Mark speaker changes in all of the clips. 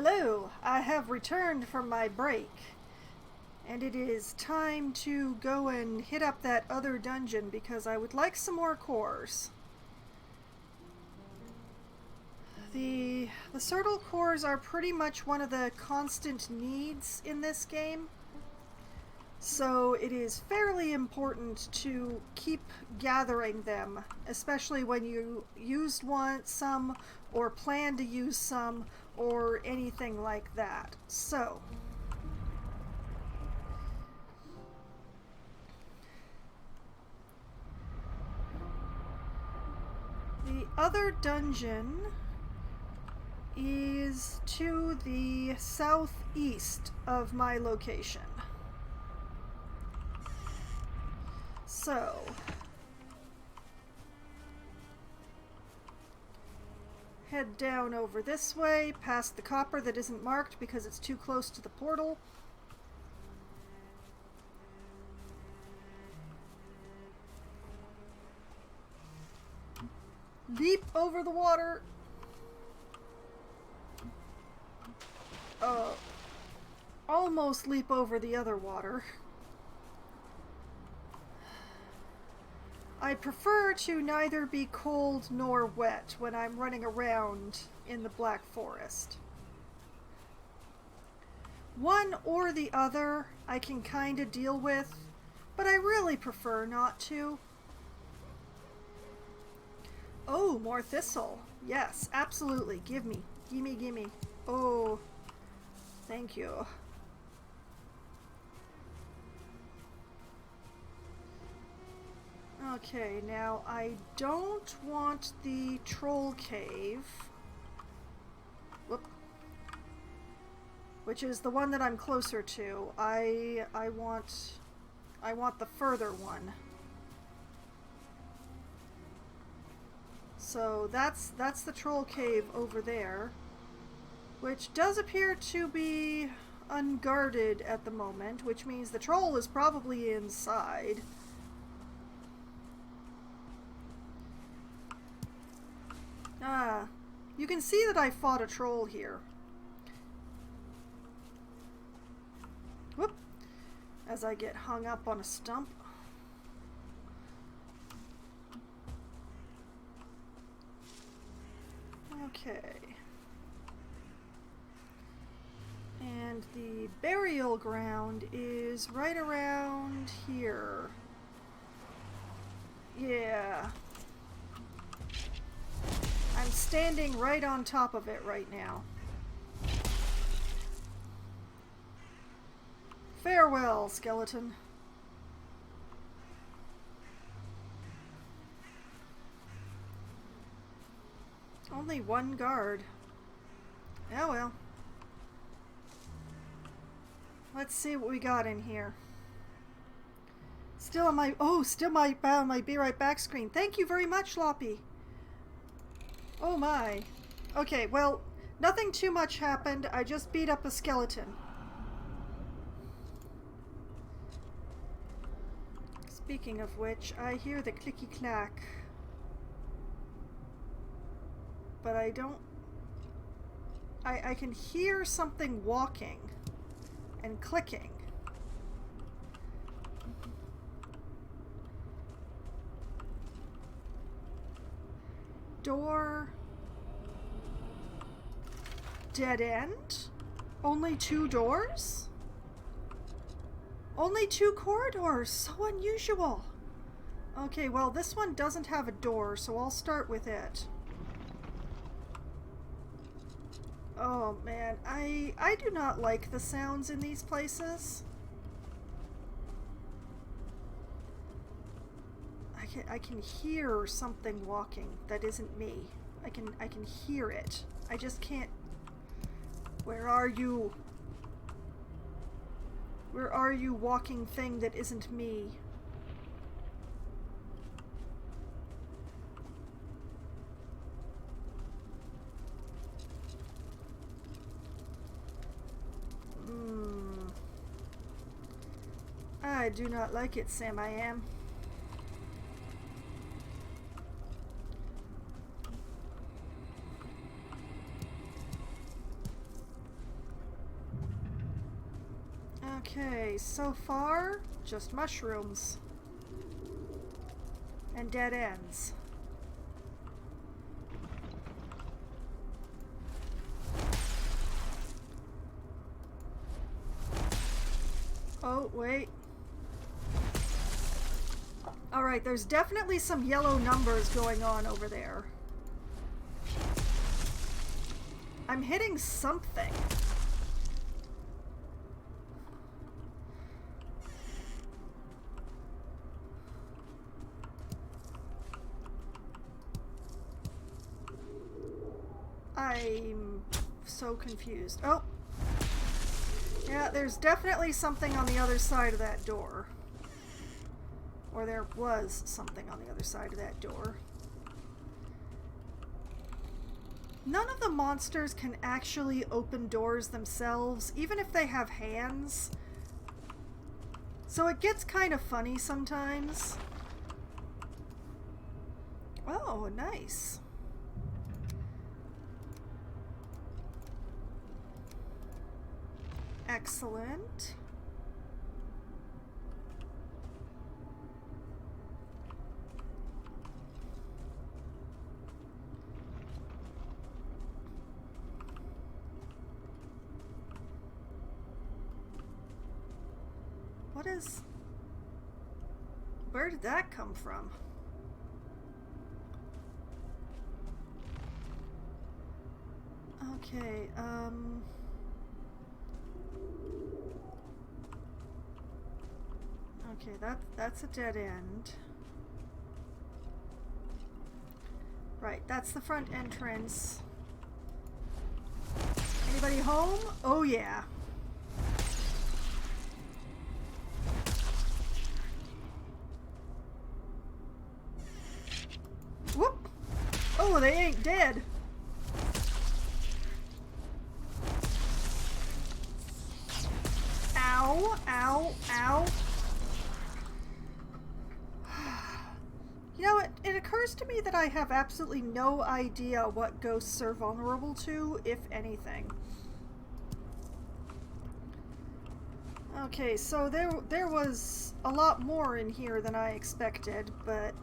Speaker 1: Hello, I have returned from my break, and it is time to go and hit up that other dungeon because I would like some more cores. The Certal cores are pretty much one of the constant needs in this game, so it is fairly important to keep gathering them, especially when you used some or plan to use some or anything like that. So the other dungeon is to the southeast of my location. So head down over this way, past the copper that isn't marked because it's too close to the portal. Leap over the water. Almost leap over the other water. I prefer to neither be cold nor wet when I'm running around in the Black Forest. One or the other I can kind of deal with, but I really prefer not to. Oh, more thistle. Yes, absolutely. Gimme. Gimme. Oh, thank you. Okay, now I don't want the troll cave. Whoop. Which is the one that I'm closer to. I want the further one. So that's the troll cave over there, which does appear to be unguarded at the moment, which means the troll is probably inside. Ah, you can see that I fought a troll here. Whoop! As I get hung up on a stump. Okay. And the burial ground is right around here. Yeah. I'm standing right on top of it right now. Farewell, skeleton. Only one guard. Oh well. Let's see what we got in here. Still on my my be right back screen. Thank you very much, Loppy. Oh my. Okay, well, nothing too much happened. I just beat up a skeleton. Speaking of which, I hear the clicky clack. But I don't... I can hear something walking and clicking. Door. Dead end? Only 2 doors? Only 2 corridors. So unusual. Okay, well, this one doesn't have a door, so I'll start with it. Oh man, I do not like the sounds in these places. I can hear something walking that isn't me. I can hear it. I just can't. Where are you? Where are you, walking thing that isn't me? I do not like it, Sam. I am. Okay, so far, just mushrooms. And dead ends. Oh, wait. Alright, there's definitely some yellow numbers going on over there. I'm hitting something. I'm so confused. Oh! Yeah, there's definitely something on the other side of that door. Or there was something on the other side of that door. None of the monsters can actually open doors themselves, even if they have hands. So it gets kind of funny sometimes. Oh, nice. Excellent. What is... Where did that come from? Okay, okay, that's a dead end. Right, that's the front entrance. Anybody home? Oh yeah. Whoop! Oh, they ain't dead. Ow, ow, ow. You know, it occurs to me that I have absolutely no idea what ghosts are vulnerable to, if anything. Okay, so there was a lot more in here than I expected, but...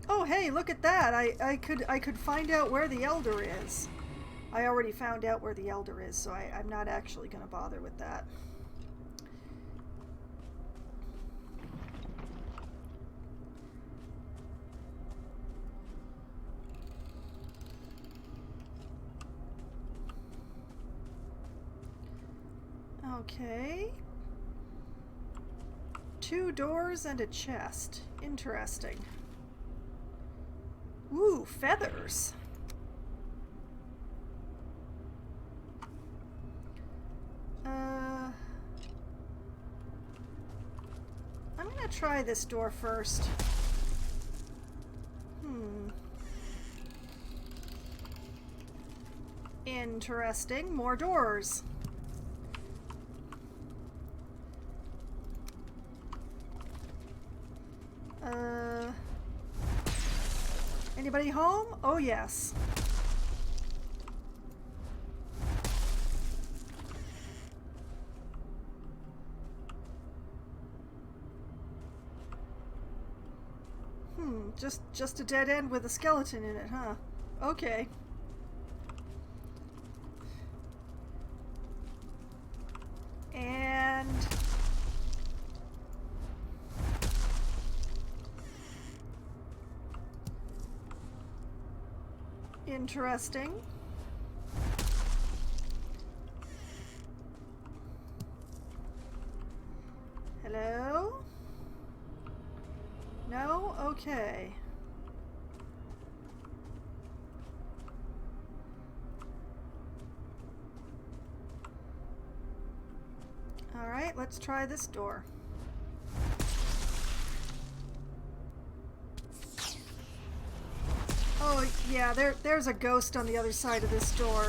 Speaker 1: Oh, hey, look at that! I could find out where the Elder is. I already found out where the Elder is, so I'm not actually going to bother with that. Okay. 2 doors and a chest. Interesting. Ooh, feathers. I'm gonna try this door first. Interesting. More doors. Anybody home? Oh, yes. Just a dead end with a skeleton in it, huh? Okay. And... interesting. Hello? No? Okay. Alright, let's try this door. Oh, yeah, there's a ghost on the other side of this door.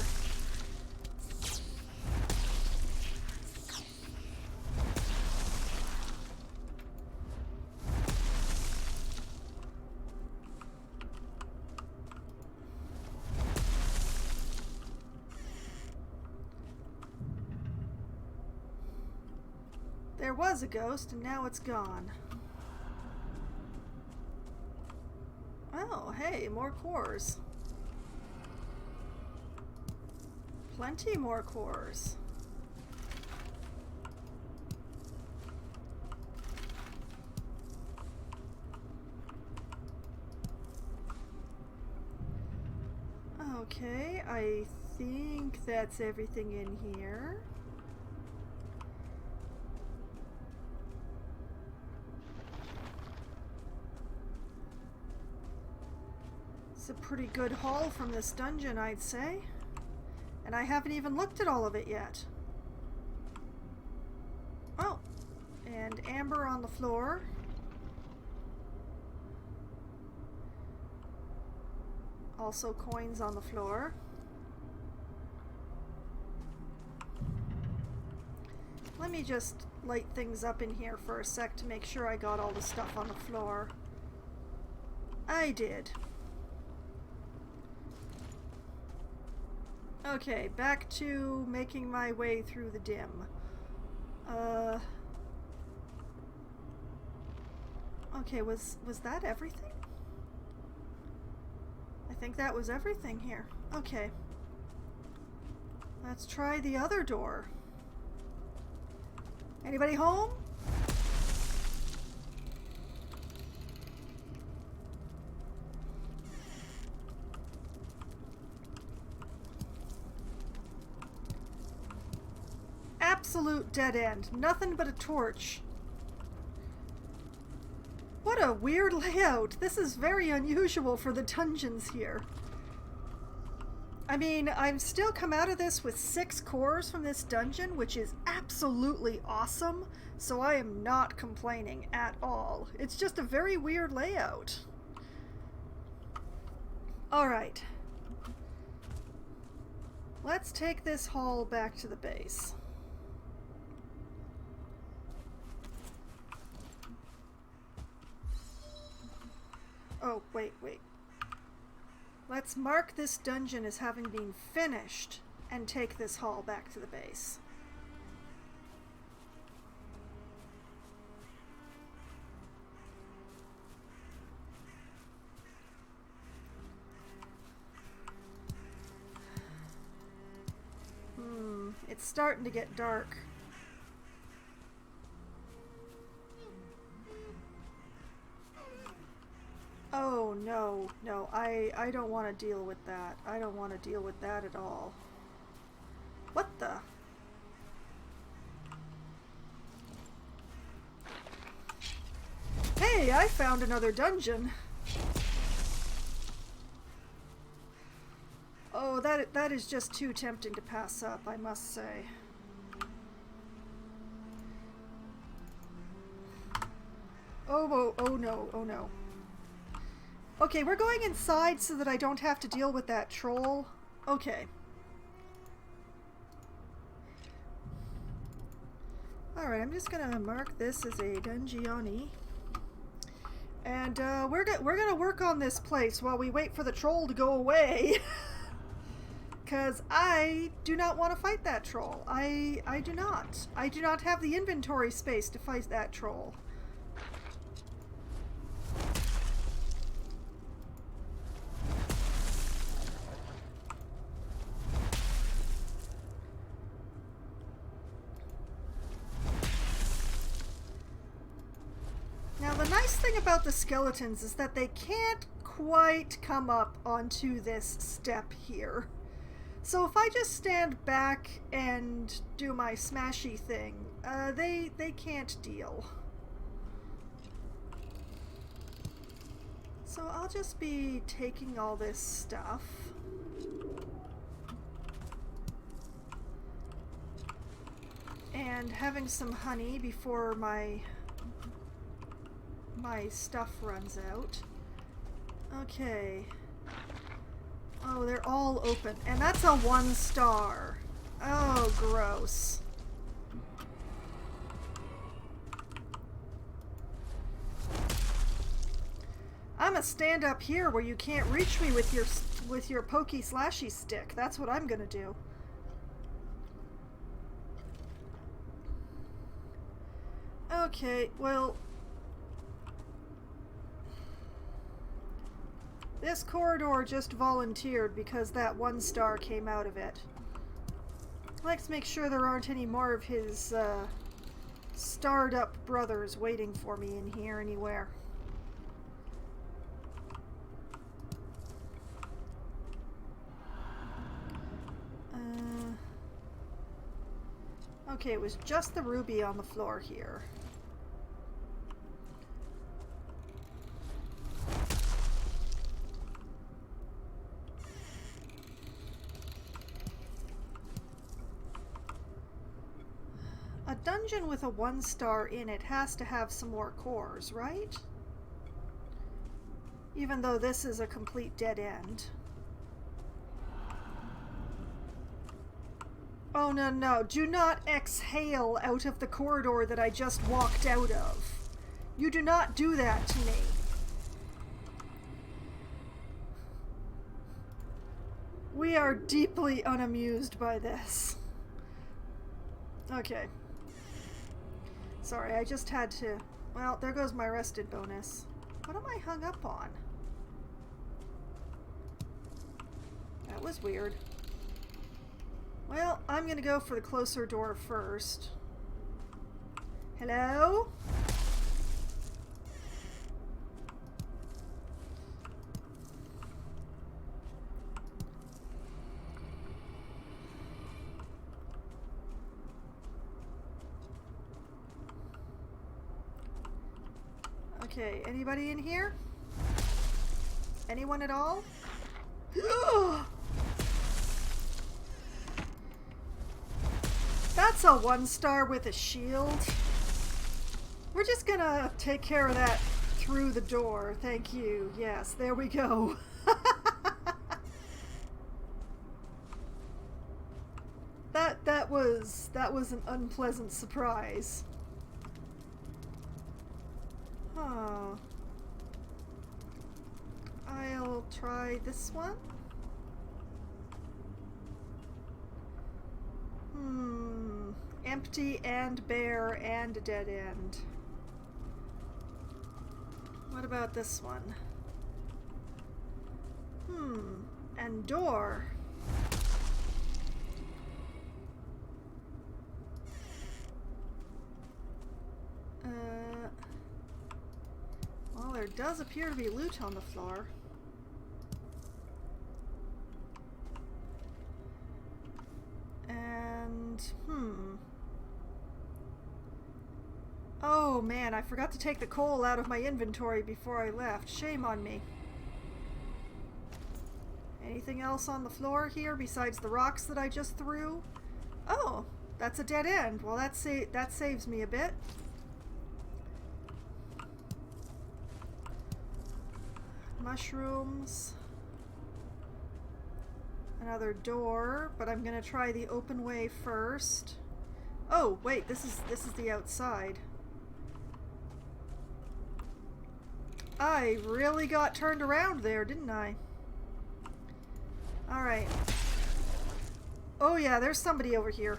Speaker 1: There was a ghost, and now it's gone. Oh, hey, more cores. Plenty more cores. Okay, I think that's everything in here. It's a pretty good haul from this dungeon, I'd say. And I haven't even looked at all of it yet. Oh, and amber on the floor. Also coins on the floor. Let me just light things up in here for a sec to make sure I got all the stuff on the floor. I did. Okay, back to making my way through the dim. Okay, was that everything? I think that was everything here. Okay. Let's try the other door. Anybody home? Absolute dead end. Nothing but a torch. What a weird layout. This is very unusual for the dungeons here. I mean, I've still come out of this with 6 cores from this dungeon, which is absolutely awesome, so I am not complaining at all. It's just a very weird layout. Alright. Let's take this haul back to the base. Oh, wait. Let's mark this dungeon as having been finished and take this haul back to the base. It's starting to get dark. Oh, no, I don't want to deal with that. I don't want to deal with that at all. What the? Hey, I found another dungeon. Oh, that is just too tempting to pass up, I must say. Oh no. Okay, we're going inside so that I don't have to deal with that troll. Okay. Alright, I'm just gonna mark this as a dungeon. And we're gonna work on this place while we wait for the troll to go away. Because I do not want to fight that troll. I do not. I do not have the inventory space to fight that troll. Now the nice thing about the skeletons is that they can't quite come up onto this step here. So if I just stand back and do my smashy thing, they can't deal. So I'll just be taking all this stuff. And having some honey before my stuff runs out. Okay. Oh, they're all open. And that's a 1 star. Oh, gross. I'm gonna stand up here where you can't reach me with your pokey slashy stick. That's what I'm gonna do. Okay, well... This corridor just volunteered because that 1 star came out of it. Let's make sure there aren't any more of his, starred up brothers waiting for me in here anywhere. Okay, it was just the ruby on the floor here. A dungeon with a 1 star in it has to have some more cores, right? Even though this is a complete dead end. Oh, no, no. Do not exhale out of the corridor that I just walked out of. You do not do that to me. We are deeply unamused by this. Okay. Sorry, I just had to... Well, there goes my rested bonus. What am I hung up on? That was weird. Well, I'm gonna go for the closer door first. Hello? Okay, anybody in here? Anyone at all? That's a 1 star with a shield. We're just gonna take care of that through the door. Thank you. Yes, there we go. that was an unpleasant surprise. Huh. I'll try this one. Empty and bare and dead end. What about this one? And door. Well, there does appear to be loot on the floor. And, oh man, I forgot to take the coal out of my inventory before I left. Shame on me. Anything else on the floor here besides the rocks that I just threw? Oh, that's a dead end. Well, that saves me a bit. Mushrooms. Another door, but I'm gonna try the open way first. Oh, wait, this is the outside. I really got turned around there, didn't I? Alright. Oh yeah, there's somebody over here.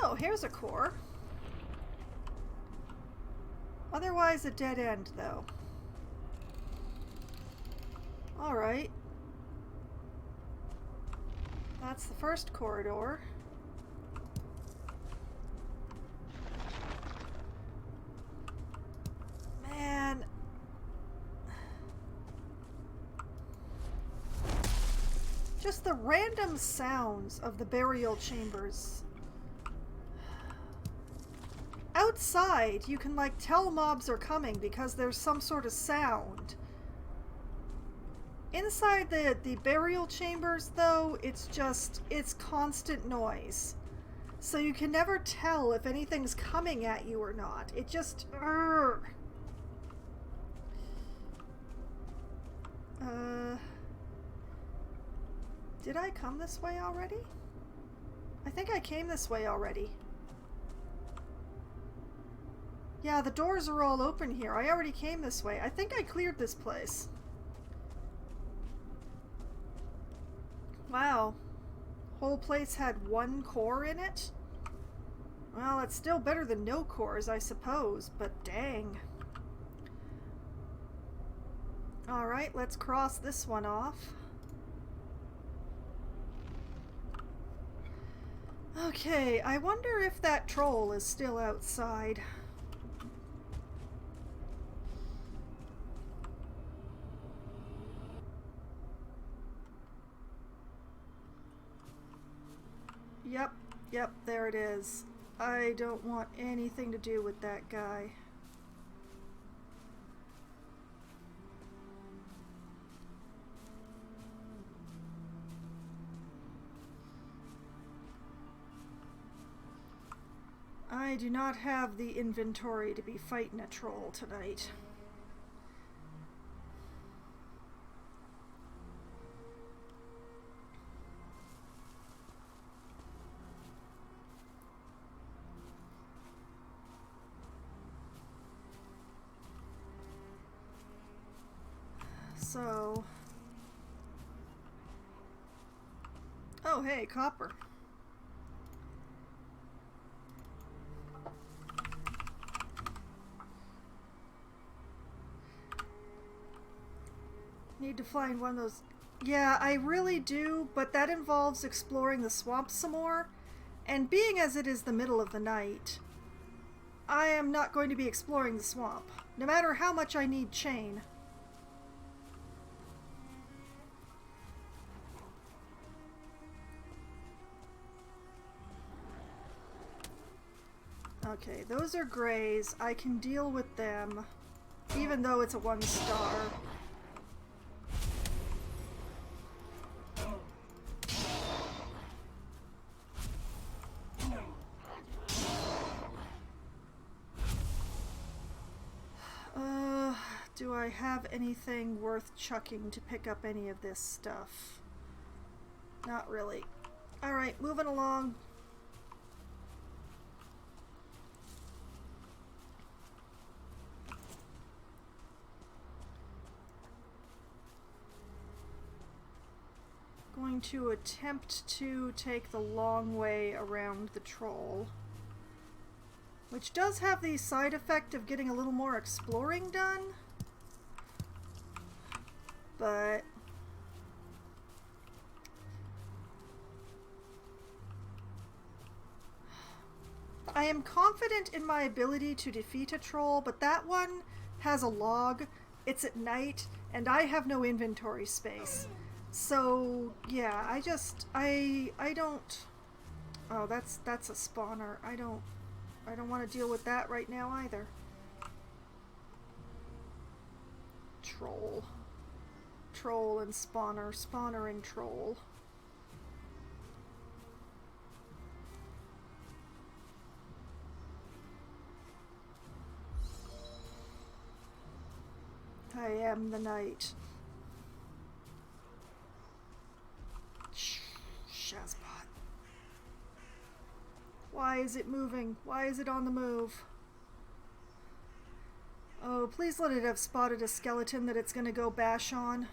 Speaker 1: Oh, here's a core. Otherwise a dead end, though. Alright. That's the first corridor. Man. Just the random sounds of the burial chambers. Outside, you can like tell mobs are coming because there's some sort of sound. Inside the burial chambers, though, it's constant noise. So you can never tell if anything's coming at you or not. It just... Did I come this way already? I think I came this way already. Yeah, the doors are all open here. I already came this way. I think I cleared this place. Wow. Whole place had one core in it? Well, it's still better than no cores, I suppose, but dang. Alright, let's cross this one off. Okay, I wonder if that troll is still outside. Yep, there it is. I don't want anything to do with that guy. I do not have the inventory to be fighting a troll tonight. So... Oh, hey, copper. Need to find one of those... Yeah, I really do, but that involves exploring the swamp some more. And being as it is the middle of the night, I am not going to be exploring the swamp, no matter how much I need chain. Okay, those are grays. I can deal with them, even though it's a 1-star. Do I have anything worth chucking to pick up any of this stuff? Not really. Alright, moving along. Going to attempt to take the long way around the troll, which does have the side effect of getting a little more exploring done, but I am confident in my ability to defeat a troll, but that one has a log, it's at night, and I have no inventory space. So, yeah, I don't... Oh, that's a spawner. I don't want to deal with that right now either. Troll. Troll and spawner. Spawner and troll. I am the night. Shazbot. Why is it moving? Why is it on the move? Oh, please let it have spotted a skeleton that it's gonna go bash on.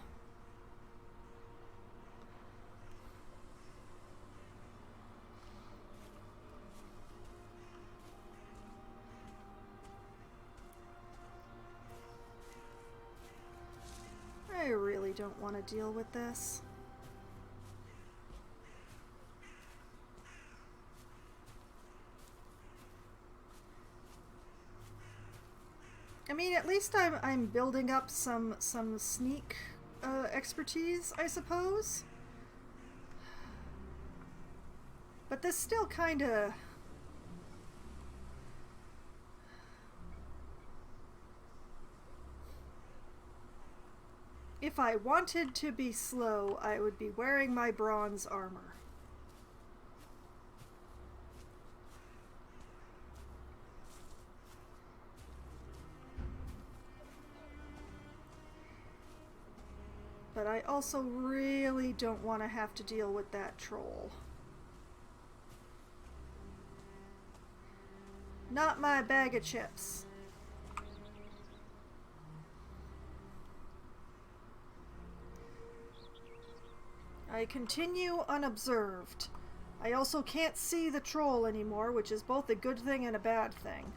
Speaker 1: I really don't want to deal with this. I mean, at least I'm building up some sneak expertise, I suppose. But this still kind of... If I wanted to be slow, I would be wearing my bronze armor. But I also really don't want to have to deal with that troll. Not my bag of chips. I continue unobserved. I also can't see the troll anymore, which is both a good thing and a bad thing.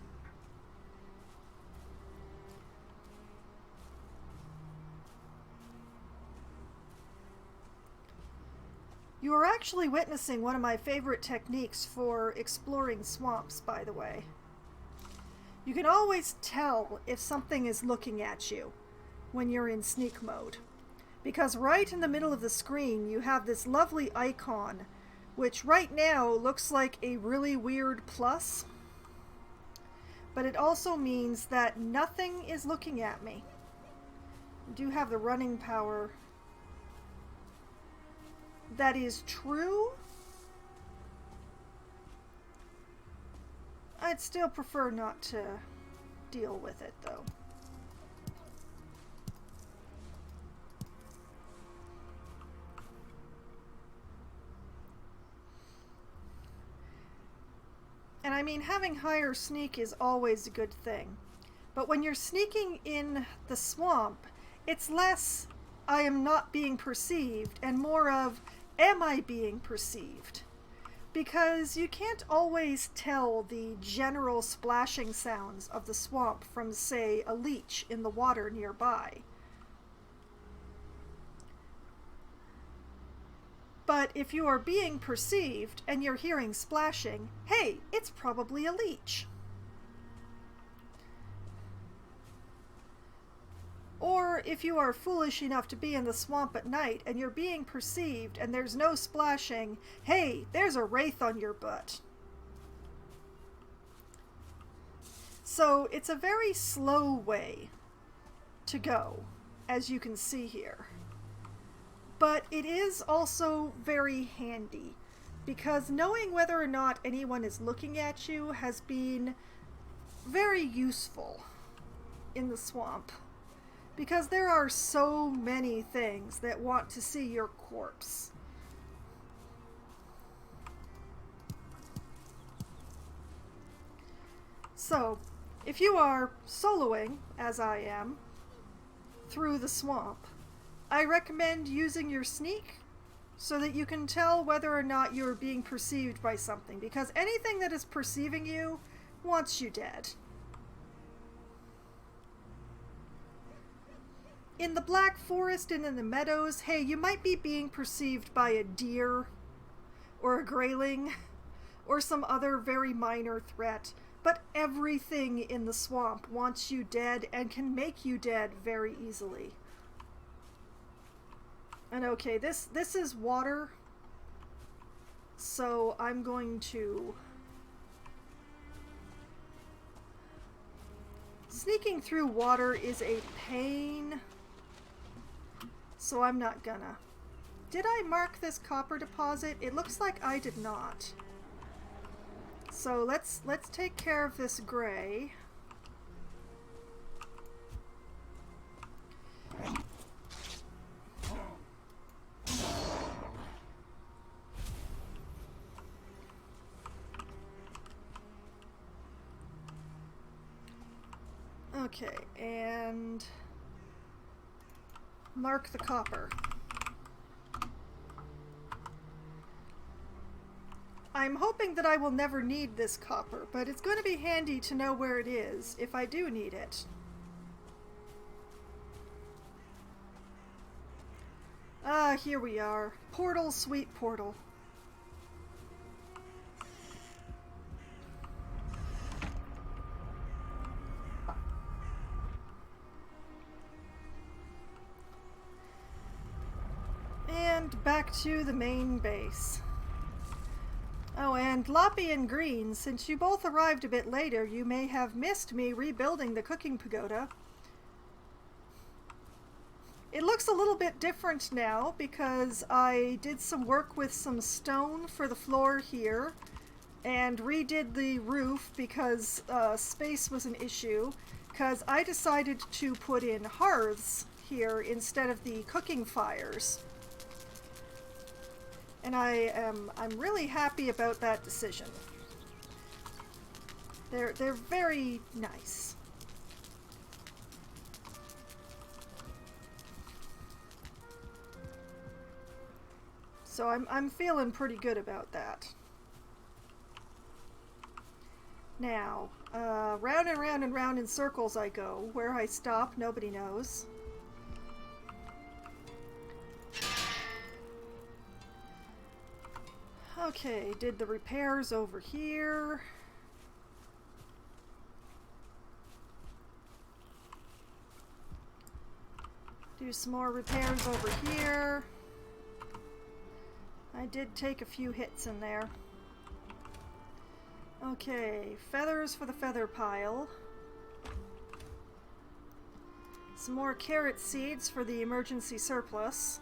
Speaker 1: You are actually witnessing one of my favorite techniques for exploring swamps, by the way. You can always tell if something is looking at you when you're in sneak mode, because right in the middle of the screen you have this lovely icon, which right now looks like a really weird plus, but it also means that nothing is looking at me. I do have the running power. That is true. I'd still prefer not to deal with it, though. And I mean, having higher sneak is always a good thing. But when you're sneaking in the swamp, it's less I am not being perceived and more of am I being perceived? Because you can't always tell the general splashing sounds of the swamp from, say, a leech in the water nearby. But if you are being perceived and you're hearing splashing, hey, it's probably a leech. Or if you are foolish enough to be in the swamp at night and you're being perceived and there's no splashing, hey, there's a wraith on your butt. So it's a very slow way to go, as you can see here. But it is also very handy, because knowing whether or not anyone is looking at you has been very useful in the swamp. Because there are so many things that want to see your corpse. So, if you are soloing, as I am, through the swamp, I recommend using your sneak so that you can tell whether or not you're being perceived by something, because anything that is perceiving you wants you dead. In the Black Forest and in the meadows, hey, you might be being perceived by a deer or a grayling or some other very minor threat, but everything in the swamp wants you dead and can make you dead very easily. And okay, this is water, so I'm going to... Sneaking through water is a pain, so I'm not gonna. Did I mark this copper deposit? It looks like I did not. So let's take care of this gray. Okay, and mark the copper. I'm hoping that I will never need this copper, but it's going to be handy to know where it is if I do need it. Ah, here we are. Portal, sweet portal. And back to the main base. Oh, and Loppy and Green, since you both arrived a bit later, you may have missed me rebuilding the cooking pagoda. It looks a little bit different now because I did some work with some stone for the floor here and redid the roof because space was an issue, because I decided to put in hearths here instead of the cooking fires. And I'm really happy about that decision. They're very nice. So I'm feeling pretty good about that. Now, round and round and round in circles I go. Where I stop, nobody knows. Okay, did the repairs over here. Do some more repairs over here. I did take a few hits in there. Okay, feathers for the feather pile. Some more carrot seeds for the emergency surplus.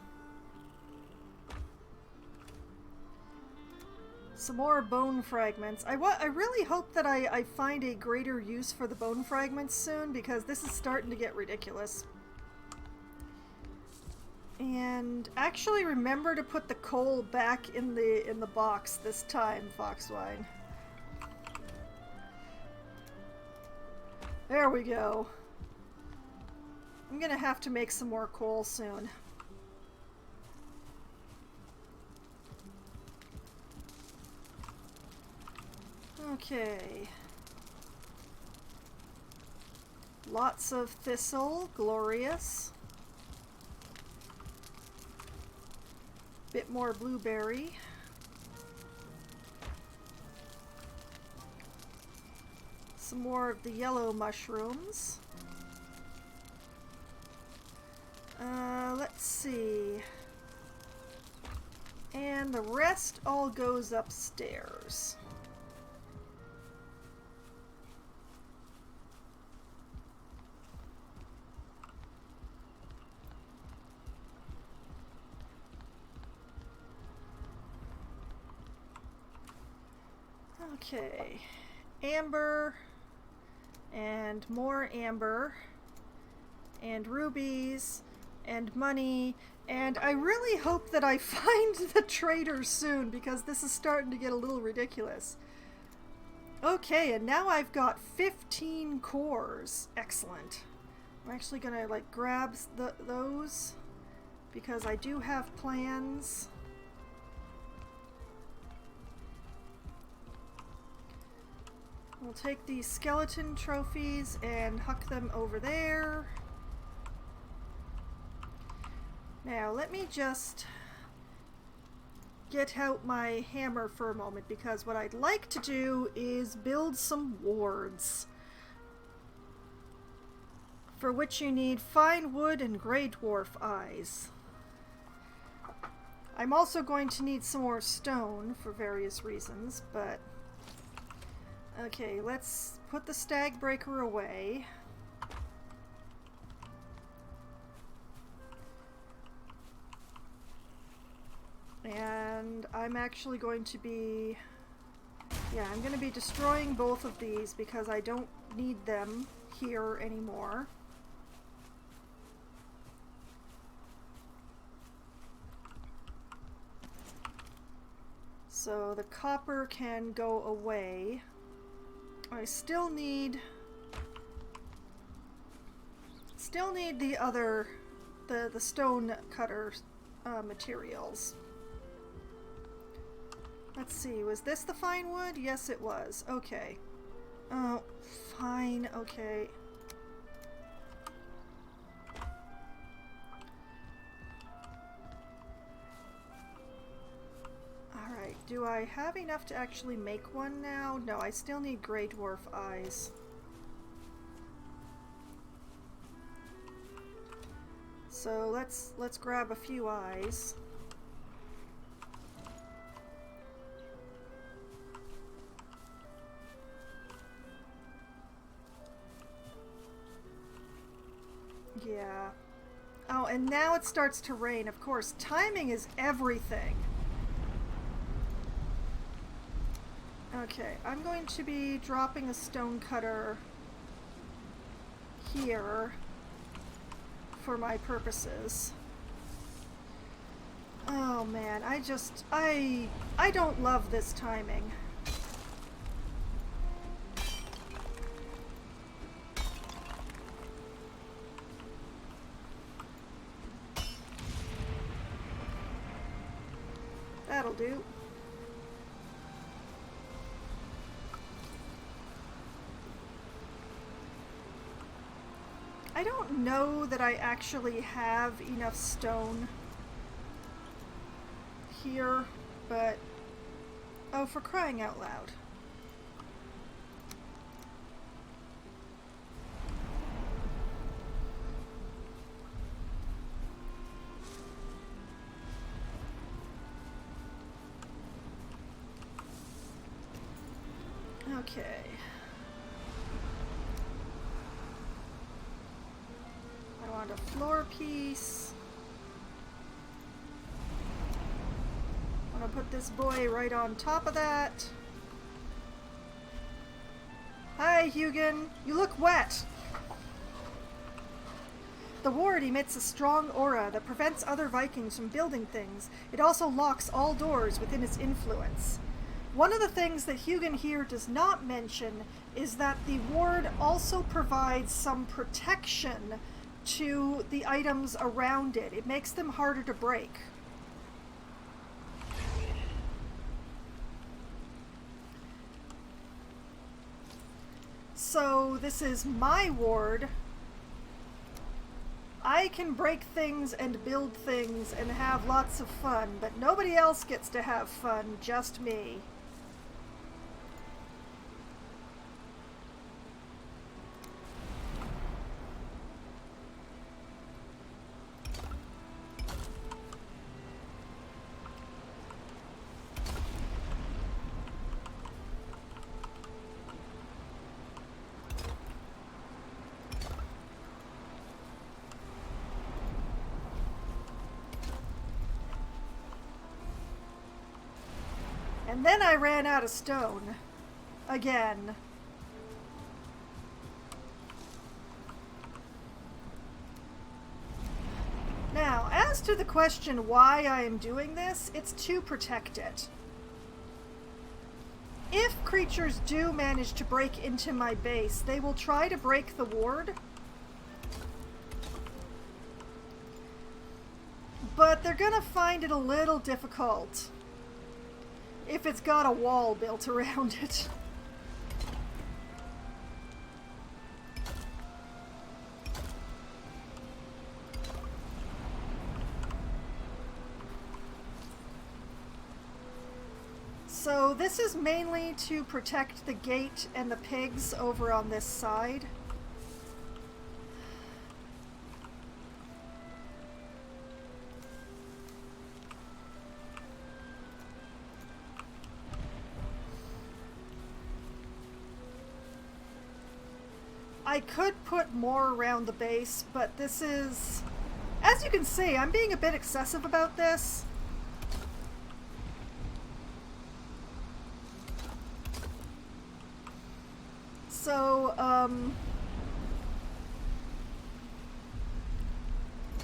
Speaker 1: Some more bone fragments. I really hope that I find a greater use for the bone fragments soon, because this is starting to get ridiculous. And actually remember to put the coal back in the box this time, Foxwine. There we go. I'm gonna have to make some more coal soon. Okay. Lots of thistle, glorious. Bit more blueberry. Some more of the yellow mushrooms. Let's see. And the rest all goes upstairs. Okay, amber, and more amber, and rubies, and money, and I really hope that I find the trader soon, because this is starting to get a little ridiculous. Okay, and now I've got 15 cores. Excellent. I'm actually gonna like grab those, because I do have plans. We'll take these skeleton trophies and huck them over there. Now, let me just get out my hammer for a moment, because what I'd like to do is build some wards, for which you need fine wood and grey dwarf eyes. I'm also going to need some more stone for various reasons, but okay, let's put the stag breaker away. And I'm actually going to be, I'm going to be destroying both of these because I don't need them here anymore. So the copper can go away. I still need the other, the stone cutter materials. Let's see, was this the fine wood? Yes, it was. Okay. Oh, fine, okay. Alright, do I have enough to actually make one now? No, I still need grey dwarf eyes. So let's grab a few eyes. Yeah. Oh, and now it starts to rain. Of course, timing is everything. Okay, I'm going to be dropping a stone cutter here for my purposes. Oh man, I don't love this timing. that'll do. I don't know that I actually have enough stone here, but... Oh, for crying out loud. Okay. I want a floor piece. I'm gonna put this boy right on top of that. Hi, Hugin. You look wet. The ward emits a strong aura that prevents other Vikings from building things. It also locks all doors within its influence. One of the things that Hugin here does not mention is that the ward also provides some protection to the items around it. It makes them harder to break. So this is my ward. I can break things and build things and have lots of fun, but nobody else gets to have fun, just me. And then I ran out of stone. Again. Now, as to the question why I am doing this, it's to protect it. If creatures do manage to break into my base, they will try to break the ward. But they're gonna find it a little difficult if it's got a wall built around it. So this is mainly to protect the gate and the pigs over on this side. I could put more around the base, but this is... As you can see, I'm being a bit excessive about this. So,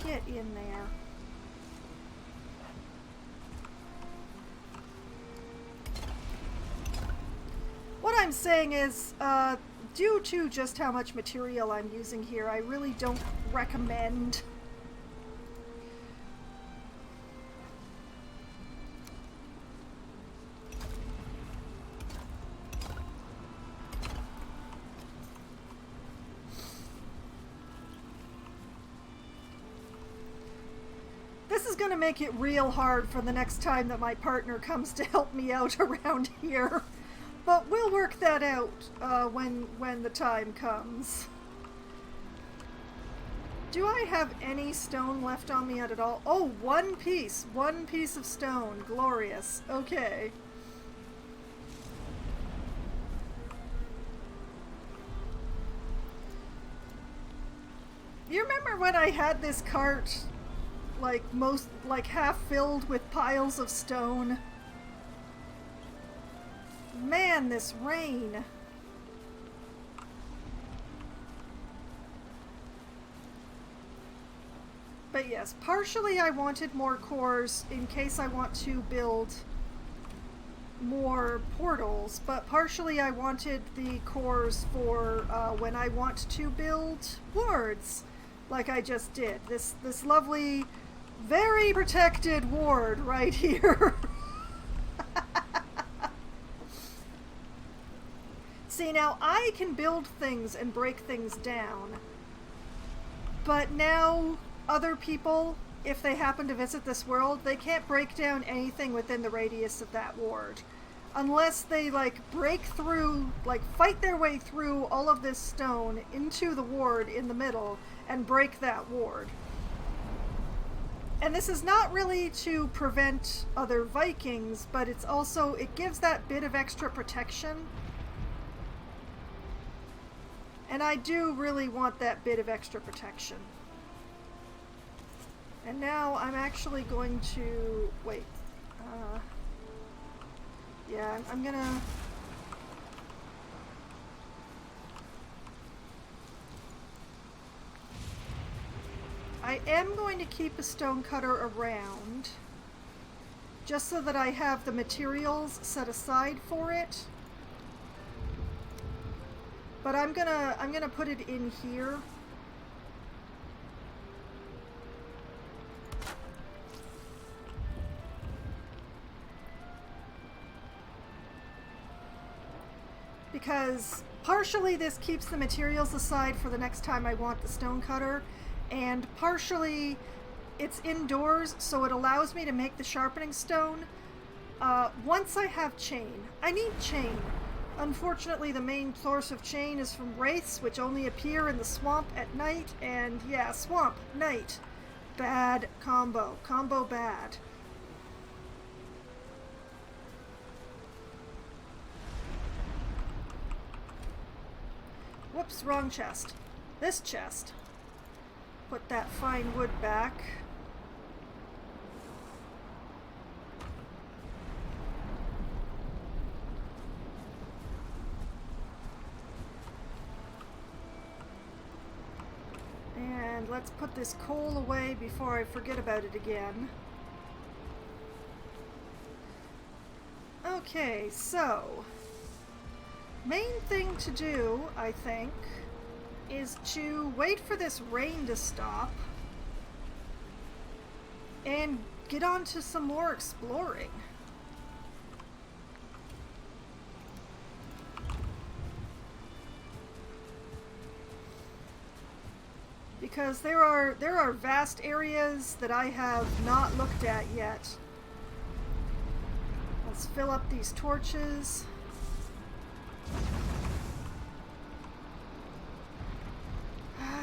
Speaker 1: get in there. What I'm saying is, due to just how much material I'm using here, I really don't recommend this is going to make it real hard for the next time that my partner comes to help me out around here. But we'll work that out when the time comes. Do I have any stone left on me at all? Oh, one piece of stone. Glorious. Okay. You remember when I had this cart, like half filled with piles of stone? Man, this rain. But yes, partially I wanted more cores in case I want to build more portals, but partially I wanted the cores for when I want to build wards, like I just did. This lovely, very protected ward right here. See, now I can build things and break things down, but now other people, if they happen to visit this world, they can't break down anything within the radius of that ward. Unless they, like, break through, like, fight their way through all of this stone into the ward in the middle and break that ward. And this is not really to prevent other Vikings, but it's also, it gives that bit of extra protection. And I do really want that bit of extra protection. And now I'm actually going to, wait, yeah, I'm gonna... I am going to keep a stonecutter around, just so that I have the materials set aside for it. But I'm gonna put it in here. Because partially this keeps the materials aside for the next time I want the stonecutter, and partially it's indoors, so it allows me to make the sharpening stone once I have chain. I need chain. Unfortunately, the main source of chain is from wraiths, which only appear in the swamp at night, and yeah, swamp, night. Bad combo. Combo bad. Whoops, wrong chest. This chest. Put that fine wood back. And let's put this coal away before I forget about it again. Okay, so main thing to do, I think, is to wait for this rain to stop and get on to some more exploring. Because there are vast areas that I have not looked at yet. Let's fill up these torches.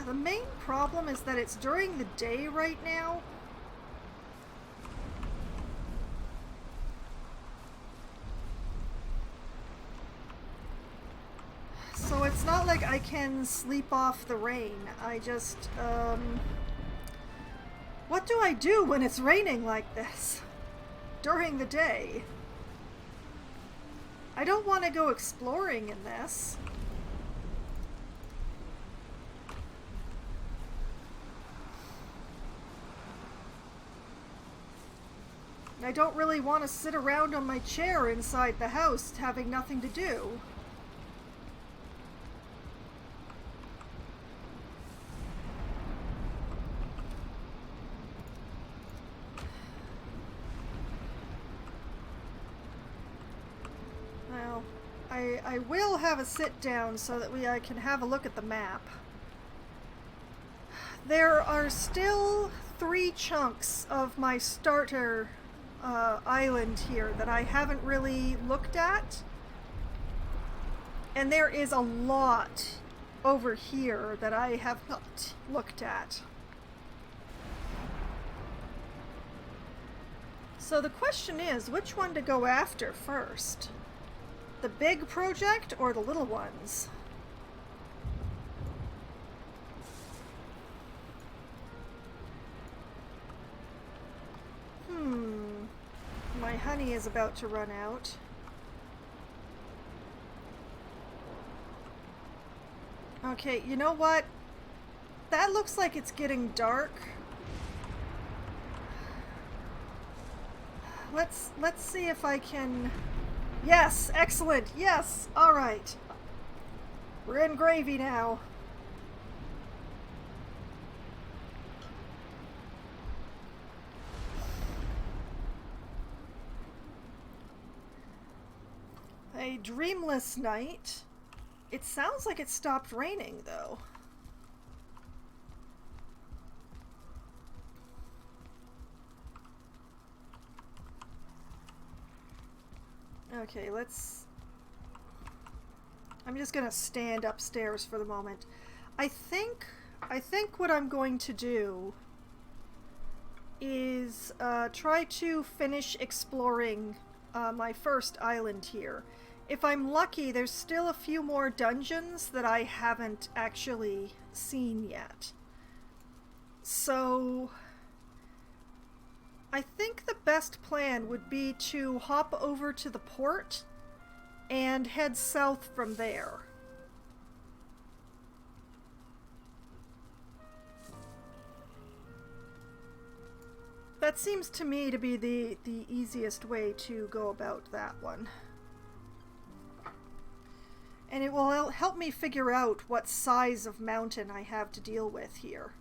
Speaker 1: The main problem is that it's during the day right now. So it's not like I can sleep off the rain. I just, what do I do when it's raining like this? During the day? I don't want to go exploring in this. I don't really want to sit around on my chair inside the house having nothing to do. Well, I will have a sit down so that I can have a look at the map. There are still 3 chunks of my starter island here that I haven't really looked at, and there is a lot over here that I have not looked at. So the question is, which one to go after first? The big project or the little ones? My honey is about to run out. Okay, you know what? That looks like it's getting dark. Let's see if I can... Yes, excellent. Yes, all right. We're in gravy now. A dreamless night. It sounds like it stopped raining, though. Okay, I'm just gonna stand upstairs for the moment. I think what I'm going to do is try to finish exploring my first island here. If I'm lucky, there's still a few more dungeons that I haven't actually seen yet. So I think the best plan would be to hop over to the port and head south from there. That seems to me to be the easiest way to go about that one. And it will help me figure out what size of mountain I have to deal with here.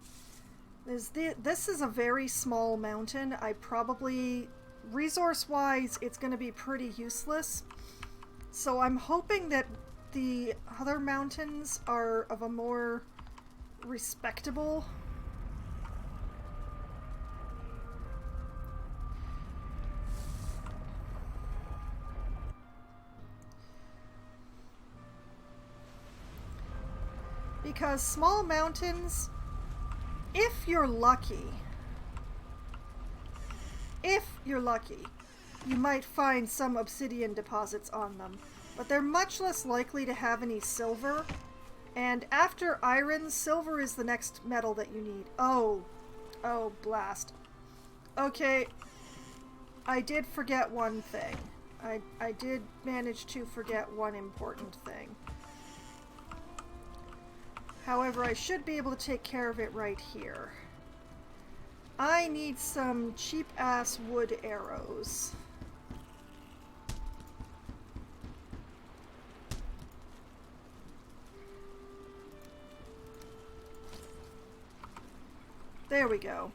Speaker 1: This is a very small mountain. I probably, resource-wise, it's going to be pretty useless. So I'm hoping that the other mountains are of a more respectable. Because small mountains, if you're lucky, you might find some obsidian deposits on them, but they're much less likely to have any silver. And after iron, silver is the next metal that you need. Oh, blast. Okay, I did forget one thing. I did manage to forget one important thing. However, I should be able to take care of it right here. I need some cheap-ass wood arrows. There we go.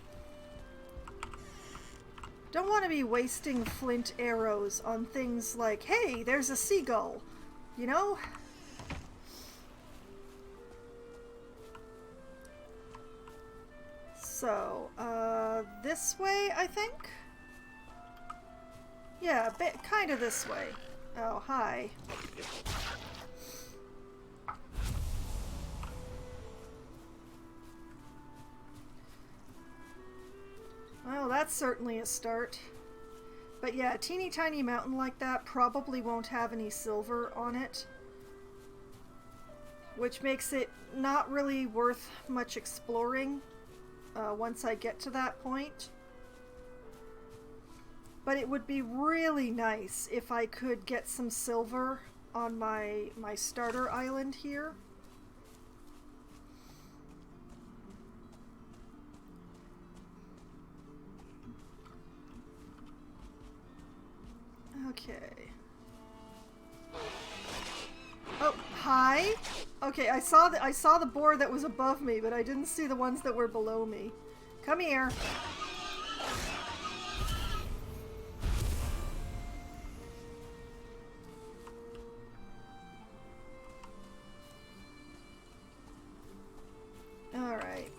Speaker 1: Don't want to be wasting flint arrows on things like, hey, there's a seagull, you know? So, this way, I think? Yeah, kind of this way. Oh, hi. Well, that's certainly a start. But yeah, a teeny tiny mountain like that probably won't have any silver on it, which makes it not really worth much exploring once I get to that point. But it would be really nice if I could get some silver on my starter island here. Okay. Oh, hi. Okay, I saw the boar that was above me, but I didn't see the ones that were below me. Come here. All right.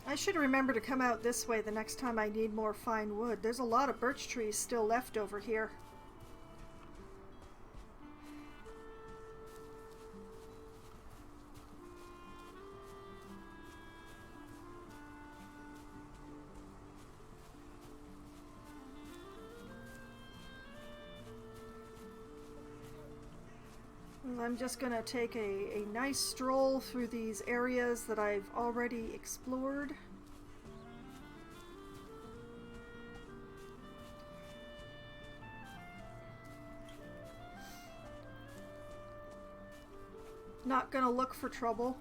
Speaker 1: I should remember to come out this way the next time I need more fine wood. There's a lot of birch trees still left over here. I'm just gonna take a nice stroll through these areas that I've already explored. Not gonna look for trouble.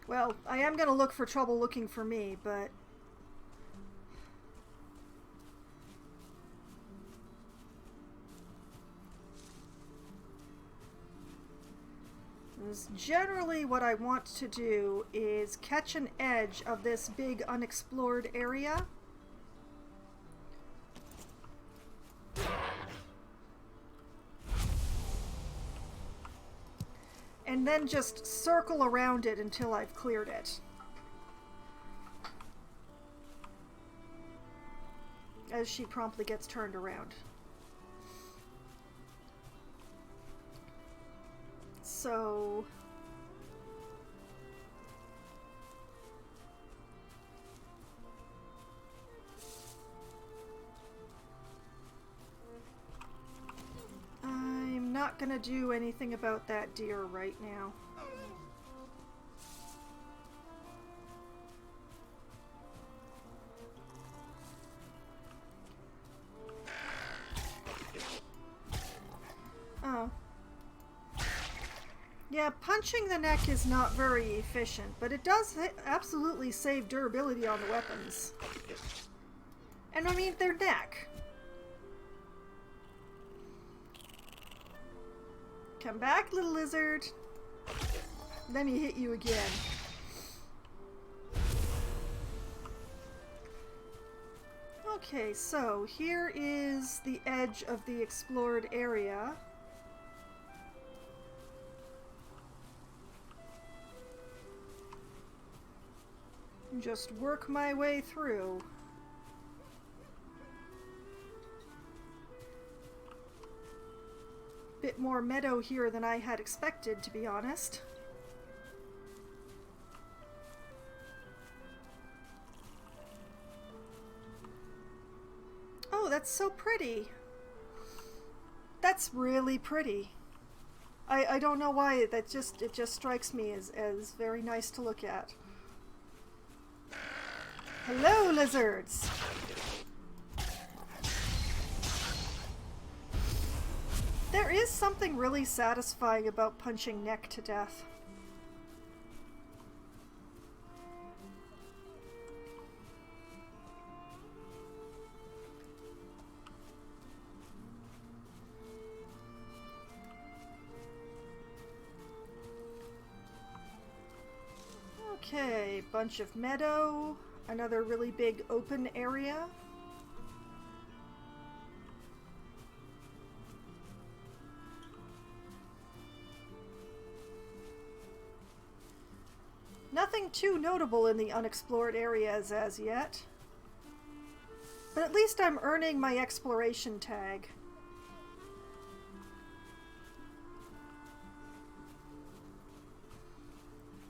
Speaker 1: Well, I am gonna look for trouble looking for me, but generally what I want to do is catch an edge of this big unexplored area and then just circle around it until I've cleared it. As she promptly gets turned around. So... I'm not gonna do anything about that deer right now. Oh. Yeah, punching the neck is not very efficient, but it does absolutely save durability on the weapons. And I mean, their neck. Come back, little lizard. Let me hit you again. Okay, so here is the edge of the explored area. Just work my way through. Bit more meadow here than I had expected, to be honest. Oh, that's so pretty. That's really pretty. I don't know why, it just strikes me as very nice to look at. Hello, lizards! There is something really satisfying about punching neck to death. Okay, bunch of meadow, another really big open area. Nothing too notable in the unexplored areas as yet. But at least I'm earning my exploration tag.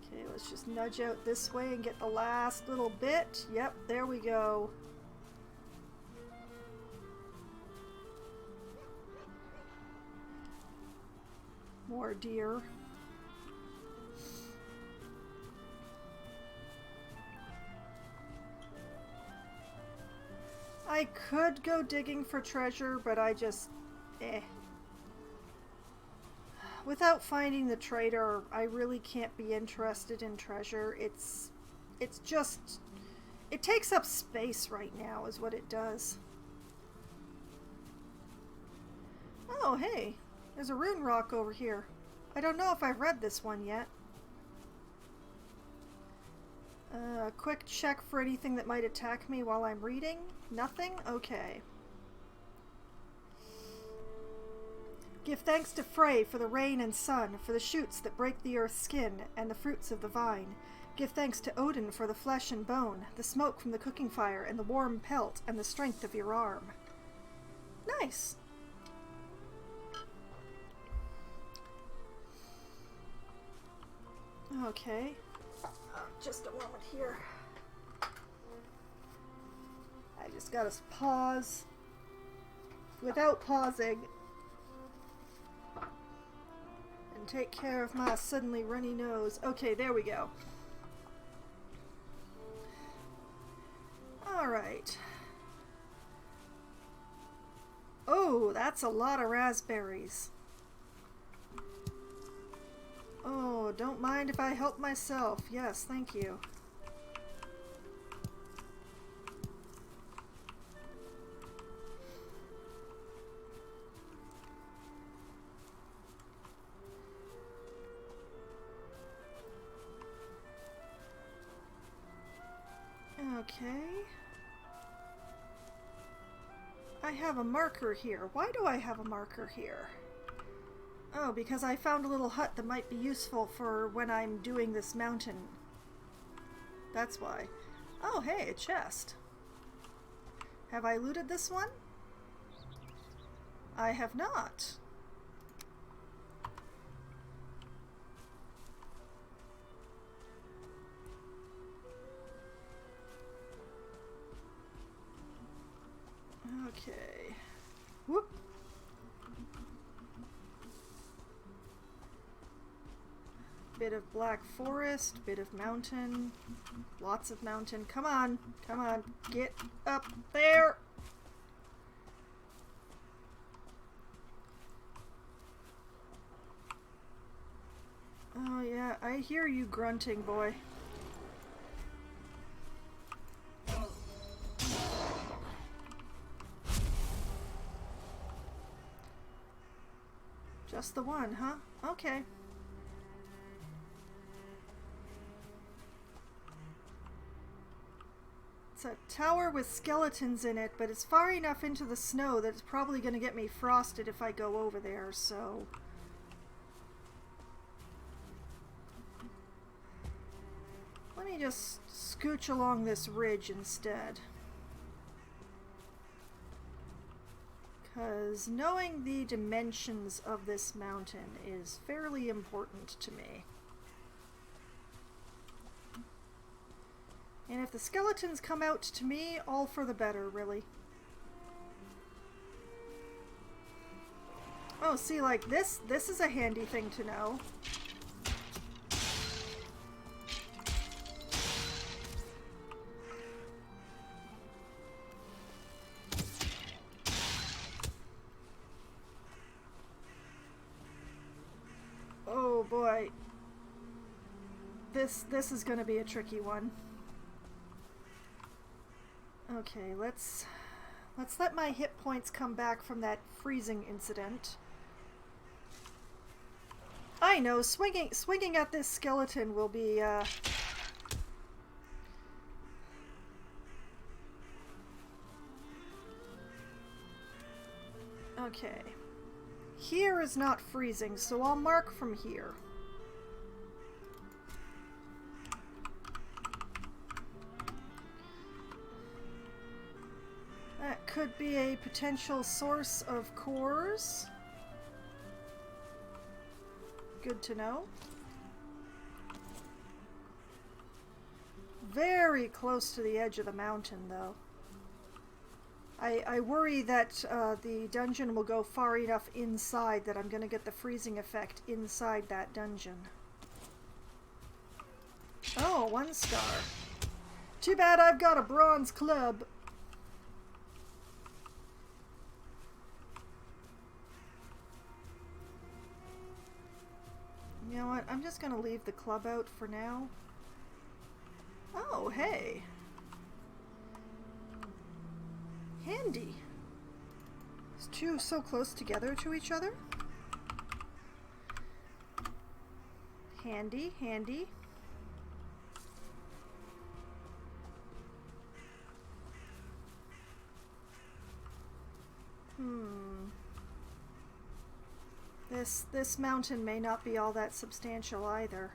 Speaker 1: Okay, let's just nudge out this way and get the last little bit. Yep, there we go. More deer. I could go digging for treasure, but I just... Without finding the trader, I really can't be interested in treasure. It's just... It takes up space right now, is what it does. Oh, hey. There's a rune rock over here. I don't know if I've read this one yet. Quick check for anything that might attack me while I'm reading. Nothing? Okay. Give thanks to Frey for the rain and sun, for the shoots that break the earth's skin, and the fruits of the vine. Give thanks to Odin for the flesh and bone, the smoke from the cooking fire, and the warm pelt, and the strength of your arm. Nice! Okay. Just a moment here. I just gotta pause without pausing and take care of my suddenly runny nose. Okay, there we go. Alright. Oh, that's a lot of raspberries. Oh, don't mind if I help myself. Yes, thank you. Okay. I have a marker here. Why do I have a marker here? Oh, because I found a little hut that might be useful for when I'm doing this mountain. That's why. Oh, hey, a chest. Have I looted this one? I have not. Okay. Whoop. Bit of black forest, bit of mountain, lots of mountain. Come on, come on, get up there. Oh yeah, I hear you grunting, boy. Just the one, huh? Okay. It's a tower with skeletons in it, but it's far enough into the snow that it's probably going to get me frosted if I go over there, so... Let me just scooch along this ridge instead. Because knowing the dimensions of this mountain is fairly important to me. And if the skeletons come out to me, all for the better, really. Oh, see, like, this is a handy thing to know. Oh boy. This is gonna be a tricky one. Okay, let's let my hit points come back from that freezing incident. I know, swinging at this skeleton will be, Okay. Here is not freezing, so I'll mark from here. That could be a potential source of cores. Good to know. Very close to the edge of the mountain, though. I worry that the dungeon will go far enough inside that I'm going to get the freezing effect inside that dungeon. Oh, 1 star. Too bad I've got a bronze club. You know what? I'm just going to leave the club out for now. Oh, hey. Handy. Is 2 so close together to each other? Handy, handy. This mountain may not be all that substantial either.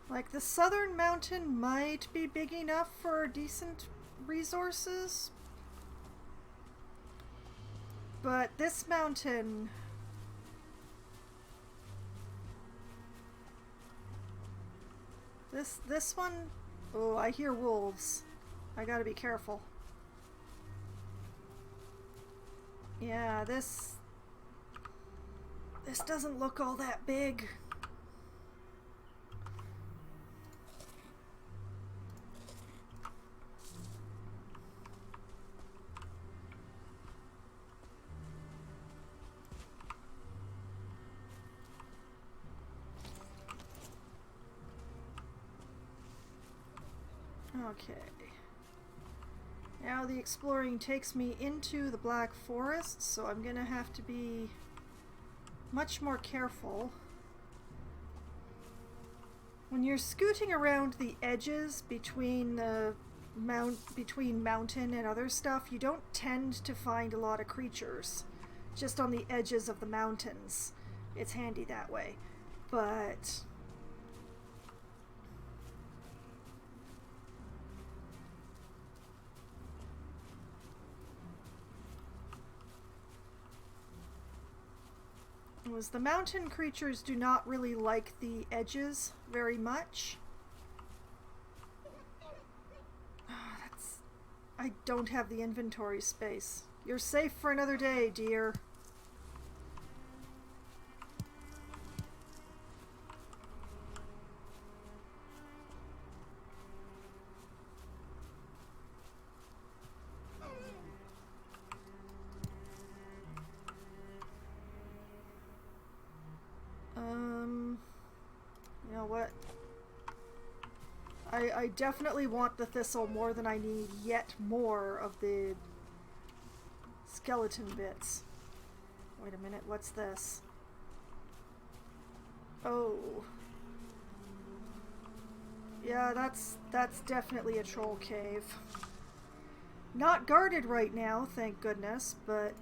Speaker 1: Like, the southern mountain might be big enough for decent resources, but this mountain... This one... Oh, I hear wolves. I gotta be careful. Yeah, this doesn't look all that big. Okay. Now the exploring takes me into the Black Forest, so I'm gonna have to be much more careful. When you're scooting around the edges between the between mountain and other stuff, you don't tend to find a lot of creatures. Just on the edges of the mountains. It's handy that way. But the mountain creatures do not really like the edges very much. I don't have the inventory space. You're safe for another day, dear. You know what? I definitely want the thistle more than I need yet more of the skeleton bits. Wait a minute, what's this? Oh. Yeah, that's definitely a troll cave. Not guarded right now, thank goodness, but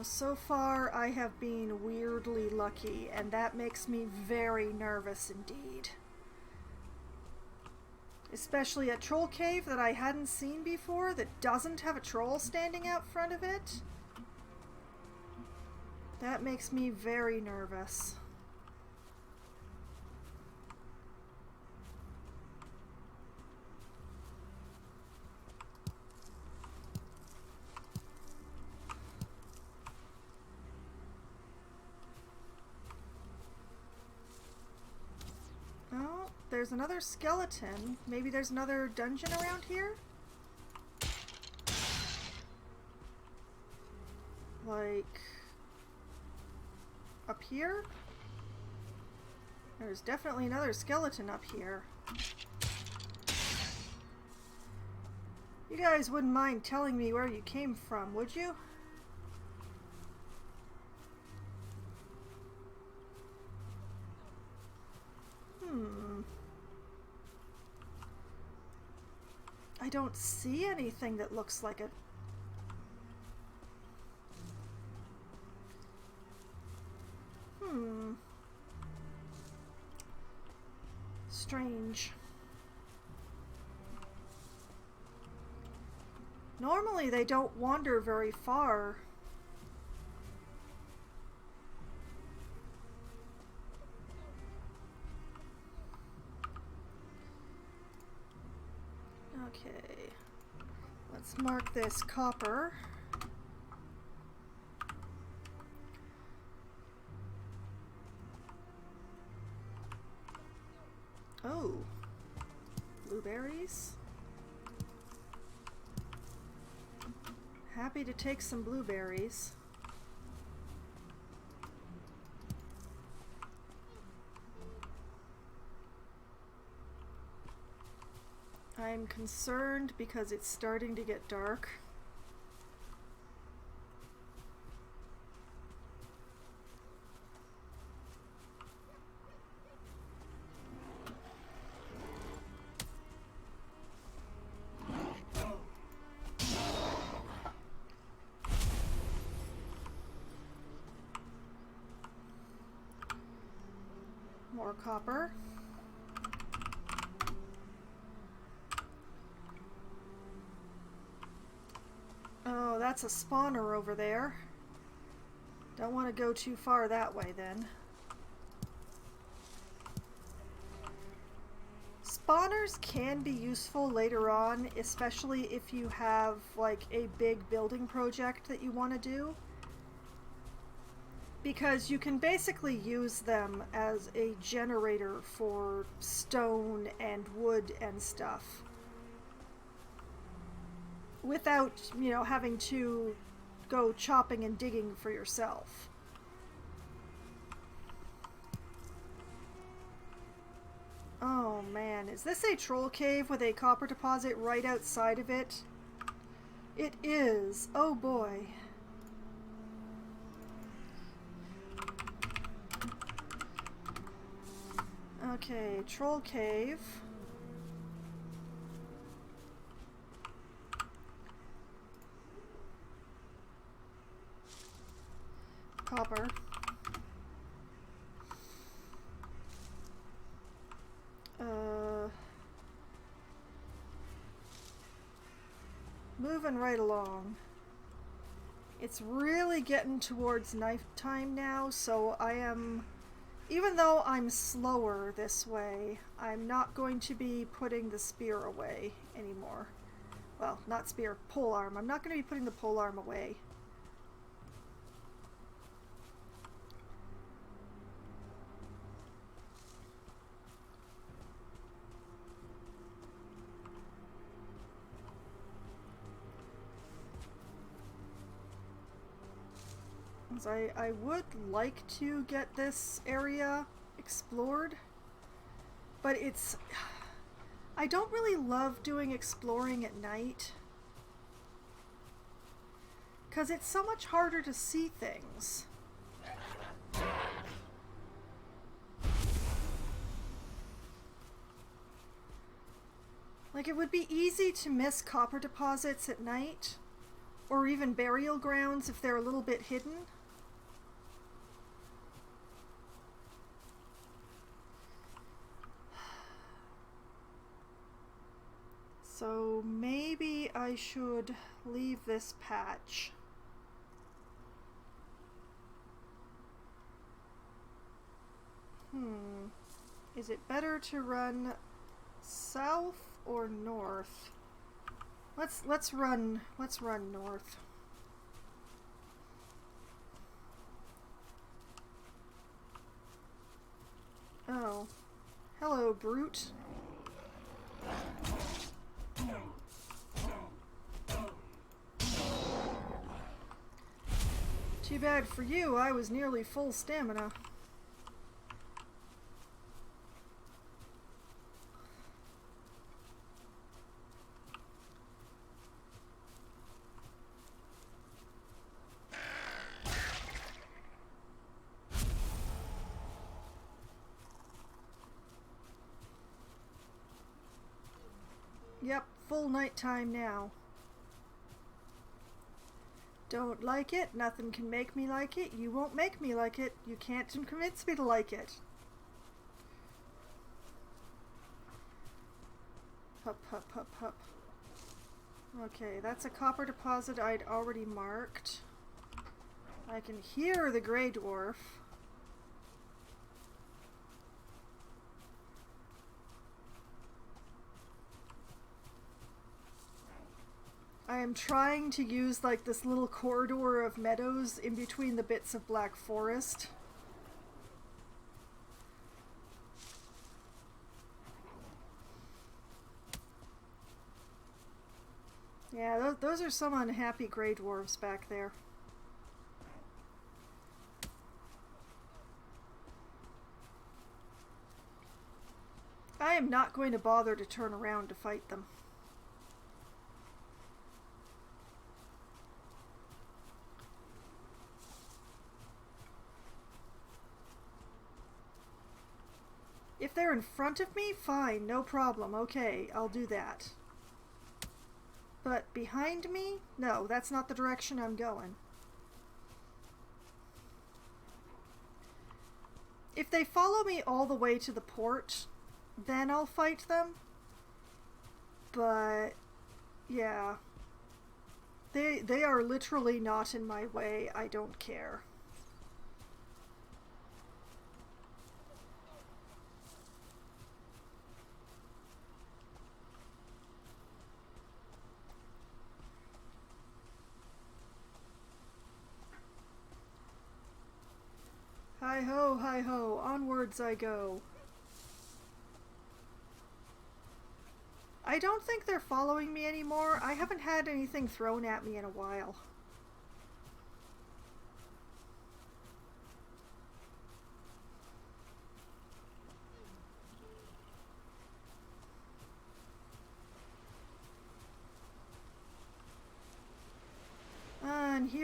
Speaker 1: so far I have been weirdly lucky, and that makes me very nervous indeed. Especially a troll cave that I hadn't seen before that doesn't have a troll standing out front of it. That makes me very nervous. Oh, there's another skeleton. Maybe there's another dungeon around here? Like up here? There's definitely another skeleton up here. You guys wouldn't mind telling me where you came from, would you? I don't see anything that looks like a... Strange. Normally they don't wander very far. Okay, let's mark this copper. Oh, blueberries. Happy to take some blueberries. I'm concerned because it's starting to get dark. More copper. Oh, that's a spawner over there. Don't want to go too far that way then. Spawners can be useful later on, especially if you have like a big building project that you want to do. Because you can basically use them as a generator for stone and wood and stuff. Without, you know, having to go chopping and digging for yourself. Oh man, is this a troll cave with a copper deposit right outside of it? It is. Oh boy. Okay, troll cave. Copper. Moving right along. It's really getting towards night time now, so I am, even though I'm slower this way, I'm not going to be putting the spear away anymore. Well, not spear, polearm. I'm not going to be putting the polearm away. I would like to get this area explored, but it's... I don't really love doing exploring at night, because it's so much harder to see things. Like, it would be easy to miss copper deposits at night, or even burial grounds if they're a little bit hidden. So maybe I should leave this patch. Is it better to run south or north? Let's run north. Oh. Hello, brute. Too bad for you, I was nearly full stamina. Yep, full nighttime now. Don't like it, nothing can make me like it, you won't make me like it, you can't convince me to like it. Hup, hup, hup, hup. Okay, that's a copper deposit I'd already marked. I can hear the Grey Dwarf. I am trying to use like this little corridor of meadows in between the bits of black forest. Yeah, those are some unhappy Grey Dwarves back there. I am not going to bother to turn around to fight them. If they're in front of me, fine, no problem, okay, I'll do that. But behind me? No, that's not the direction I'm going. If they follow me all the way to the port, then I'll fight them. But, yeah. They are literally not in my way, I don't care. Hi ho, onwards I go. I don't think they're following me anymore. I haven't had anything thrown at me in a while.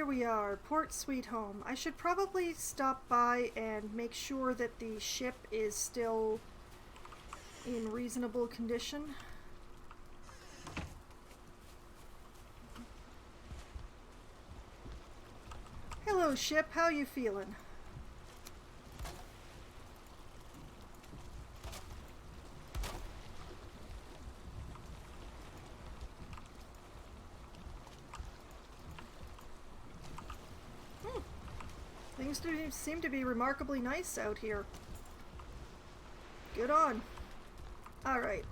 Speaker 1: here we are, Port Sweet Home. I should probably stop by and make sure that the ship is still in reasonable condition. Hello, ship. How you feeling? Things seem to be remarkably nice out here. Good on. Alright.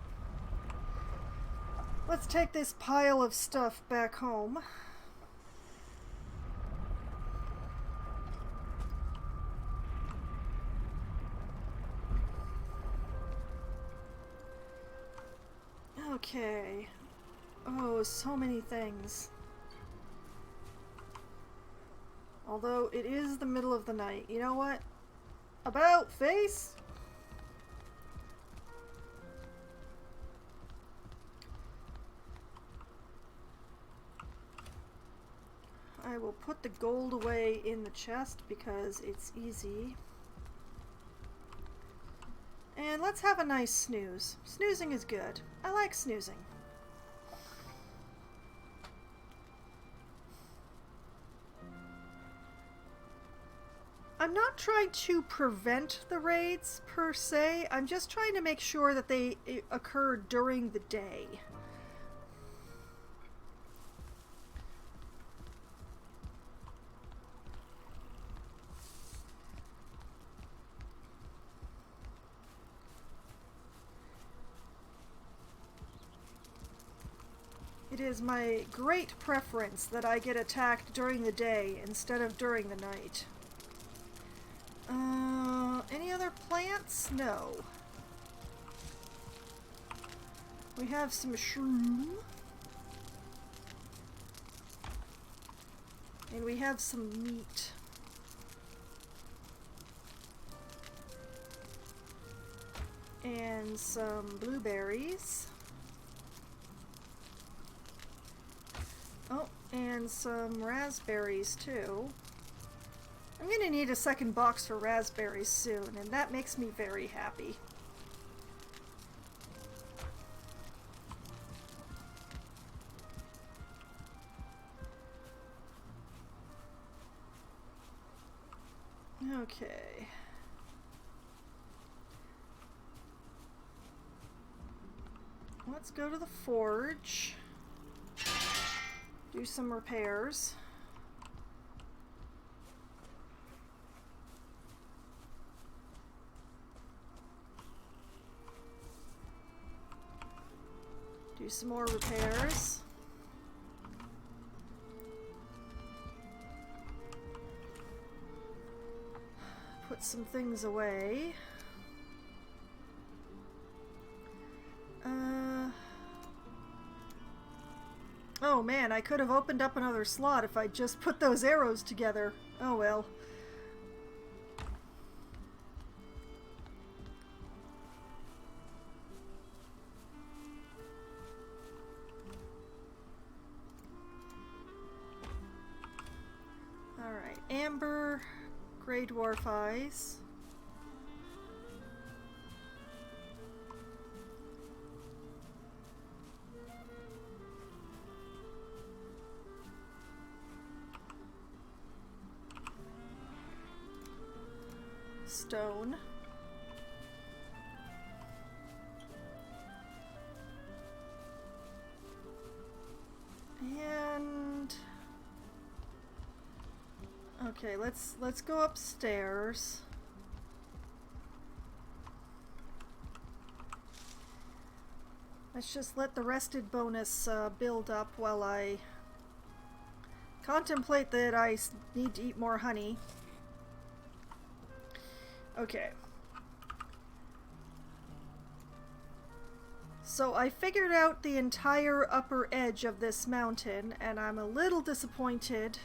Speaker 1: Let's take this pile of stuff back home. Okay. Oh, so many things. Although it is the middle of the night. You know what? About face! I will put the gold away in the chest because it's easy. And let's have a nice snooze. Snoozing is good. I like snoozing. I'm not trying to prevent the raids, per se. I'm just trying to make sure that they occur during the day. It is my great preference that I get attacked during the day instead of during the night. Any other plants? No. We have some shroom. And we have some meat. And some blueberries. Oh, and some raspberries too. I'm gonna need a second box for raspberries soon, and that makes me very happy. Okay. Let's go to the forge. Do some repairs. Do some more repairs. Put some things away. Oh man, I could have opened up another slot if I just put those arrows together. Oh well. Alright, amber, grey dwarf eyes. Stone. And okay, let's go upstairs. Let's just let the rested bonus build up while I contemplate that I need to eat more honey. Okay. So I figured out the entire upper edge of this mountain, and I'm a little disappointed.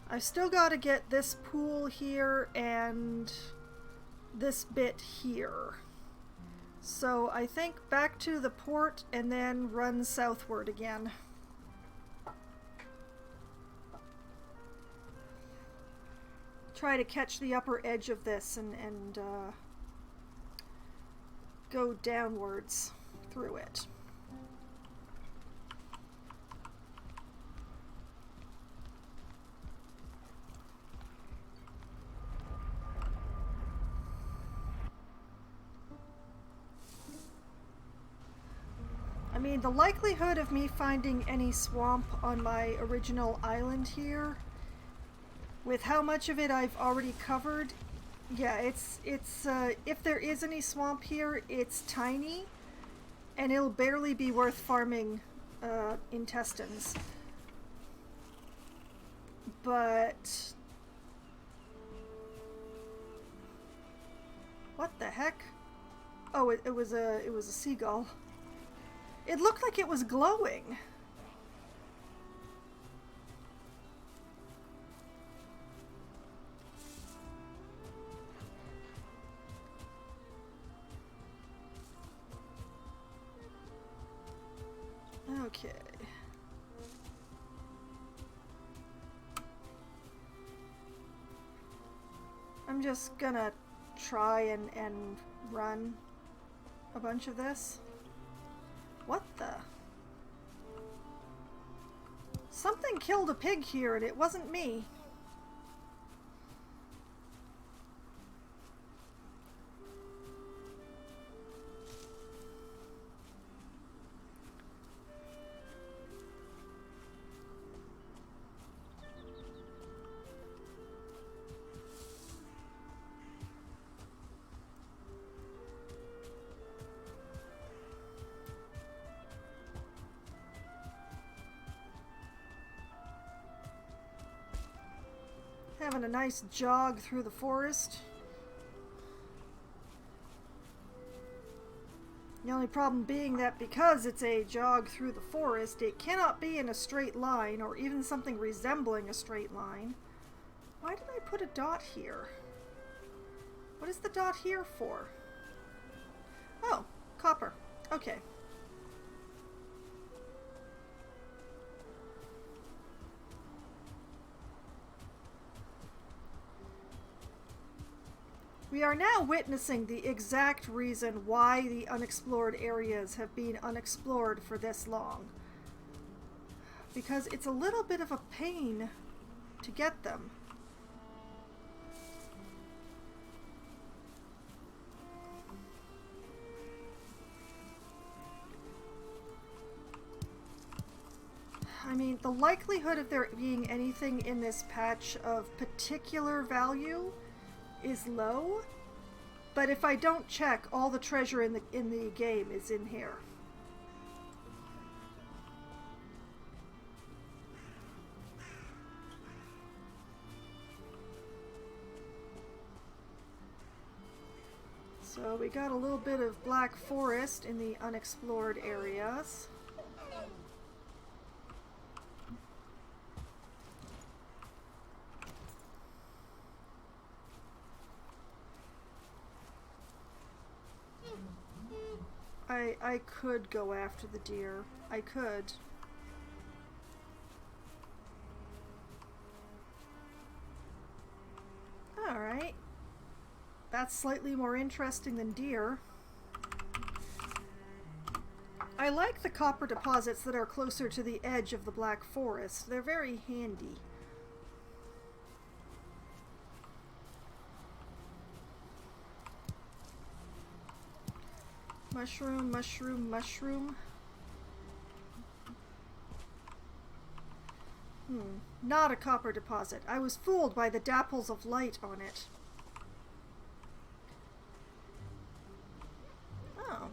Speaker 1: I've still got to get this pool here and this bit here. So I think back to the port and then run southward again. try to catch the upper edge of this and go downwards through it. I mean, the likelihood of me finding any swamp on my original island here, with how much of it I've already covered, yeah, it's if there is any swamp here, it's tiny, and it'll barely be worth farming intestines. But what the heck? Oh, it was a seagull. It looked like it was glowing. Okay. I'm just gonna try and run a bunch of this. What the? Something killed a pig here and it wasn't me. Having a nice jog through the forest. The only problem being that because it's a jog through the forest, it cannot be in a straight line or even something resembling a straight line. Why did I put a dot here? What is the dot here for? Oh, copper. Okay. We are now witnessing the exact reason why the unexplored areas have been unexplored for this long. Because it's a little bit of a pain to get them. I mean, the likelihood of there being anything in this patch of particular value is low, but if I don't check, all the treasure in the game is in here. So we got a little bit of black forest in the unexplored areas. I could go after the deer. I could. Alright. That's slightly more interesting than deer. I like the copper deposits that are closer to the edge of the black forest. They're very handy. Mushroom, mushroom, mushroom. Not a copper deposit. I was fooled by the dapples of light on it. Oh.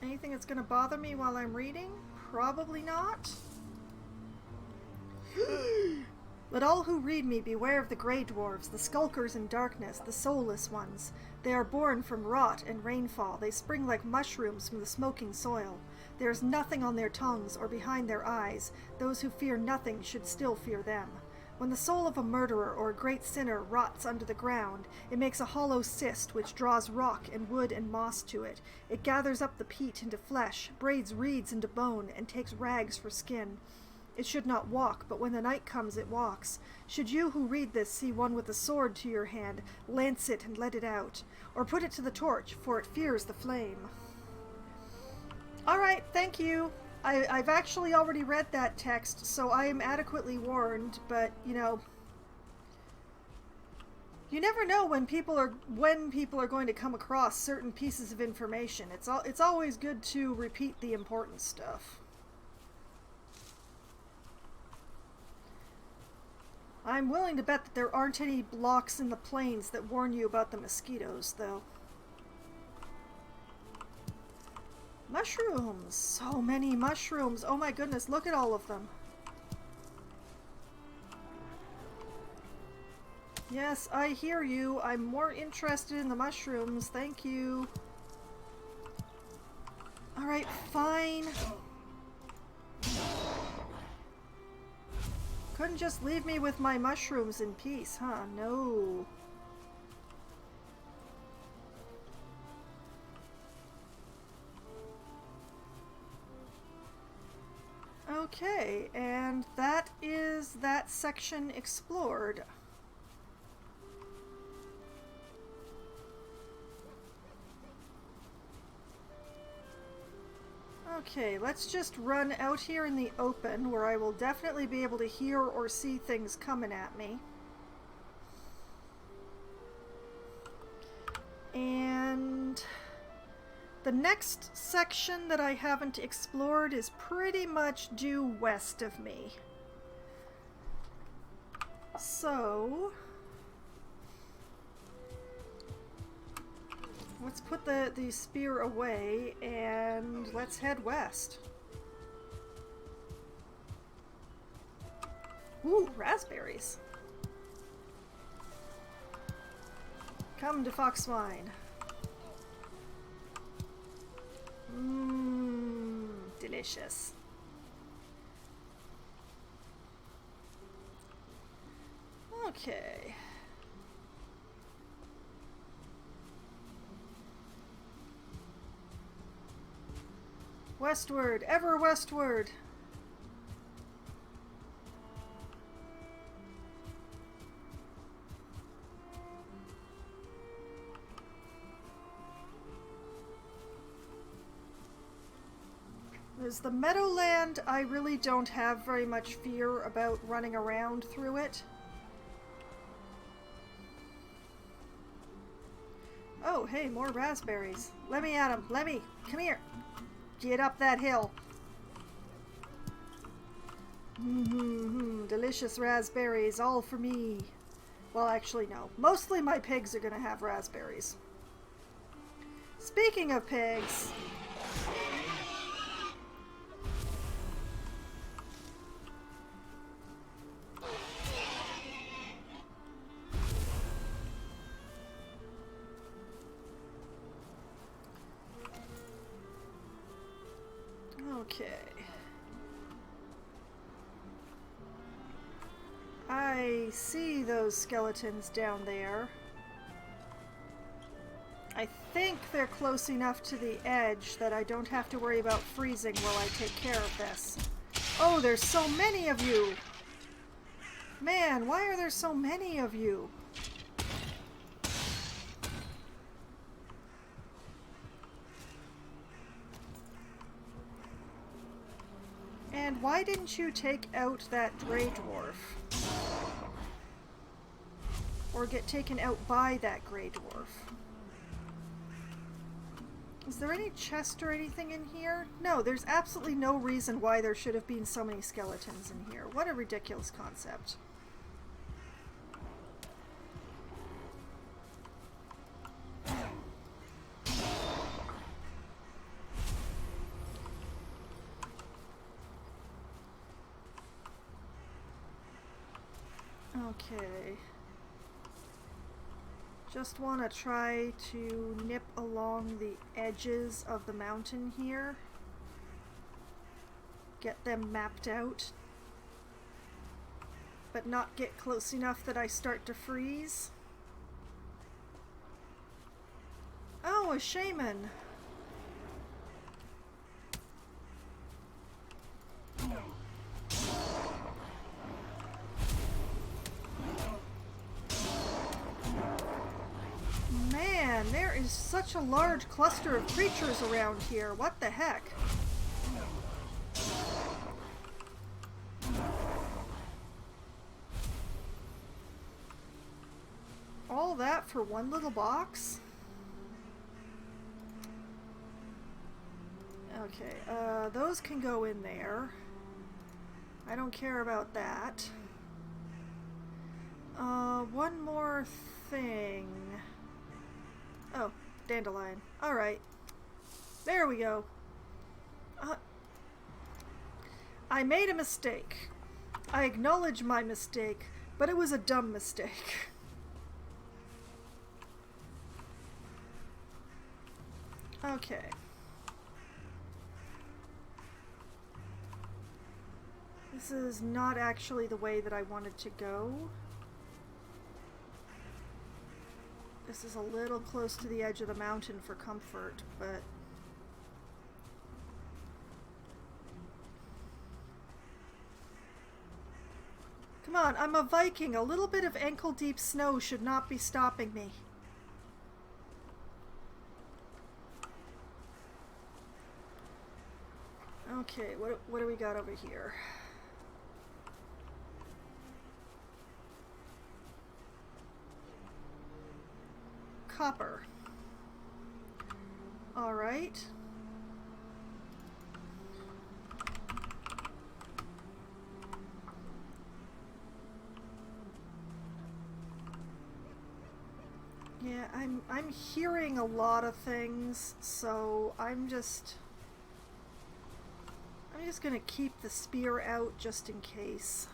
Speaker 1: Anything that's going to bother me while I'm reading? Probably not. Let all who read me beware of the grey dwarves, the skulkers in darkness, the soulless ones. They are born from rot and rainfall. They spring like mushrooms from the smoking soil. There is nothing on their tongues or behind their eyes. Those who fear nothing should still fear them. When the soul of a murderer or a great sinner rots under the ground, it makes a hollow cyst which draws rock and wood and moss to it. It gathers up the peat into flesh, braids reeds into bone, and takes rags for skin. It should not walk, but when the night comes, it walks. Should you who read this see one with a sword to your hand, lance it and let it out, or put it to the torch, for it fears the flame. Alright, thank you. I've actually already read that text, so I am adequately warned, but, you know, you never know when people are going to come across certain pieces of information. It's always good to repeat the important stuff. I'm willing to bet that there aren't any blocks in the plains that warn you about the mosquitoes, though. Mushrooms! So many mushrooms! Oh my goodness, look at all of them. Yes, I hear you. I'm more interested in the mushrooms. Thank you. Alright, fine. Couldn't just leave me with my mushrooms in peace, huh? No. Okay, and that is that section explored. Okay, let's just run out here in the open where I will definitely be able to hear or see things coming at me. And the next section that I haven't explored is pretty much due west of me. So let's put the spear away and let's head west. Ooh, raspberries. Come to Foxwine. Mmm, delicious. Okay. Westward, ever westward. There's the Meadowland. I really don't have very much fear about running around through it. Oh, hey, more raspberries. Let me at 'em. Let me. Come here. Get up that hill. Delicious raspberries, all for me. Well, actually, no. Mostly my pigs are gonna have raspberries. Speaking of pigs... Okay. I see those skeletons down there. I think they're close enough to the edge that I don't have to worry about freezing while I take care of this. Oh, there's so many of you! Man, why are there so many of you? And why didn't you take out that Grey Dwarf? Or get taken out by that Grey Dwarf? Is there any chest or anything in here? No, there's absolutely no reason why there should have been so many skeletons in here. What a ridiculous concept. Okay. Just want to try to nip along the edges of the mountain here. Get them mapped out. But not get close enough that I start to freeze. Oh, a shaman! is such a large cluster of creatures around here. What the heck? All that for one little box? Okay, those can go in there. I don't care about that. One more thing. Oh, dandelion. Alright. There we go. I made a mistake. I acknowledge my mistake, but it was a dumb mistake. Okay. This is not actually the way that I wanted to go. This is a little close to the edge of the mountain for comfort, but... Come on, I'm a Viking. A little bit of ankle-deep snow should not be stopping me. Okay, what do we got over here? Copper. All right. Yeah, I'm hearing a lot of things, so I'm just gonna keep the spear out just in case.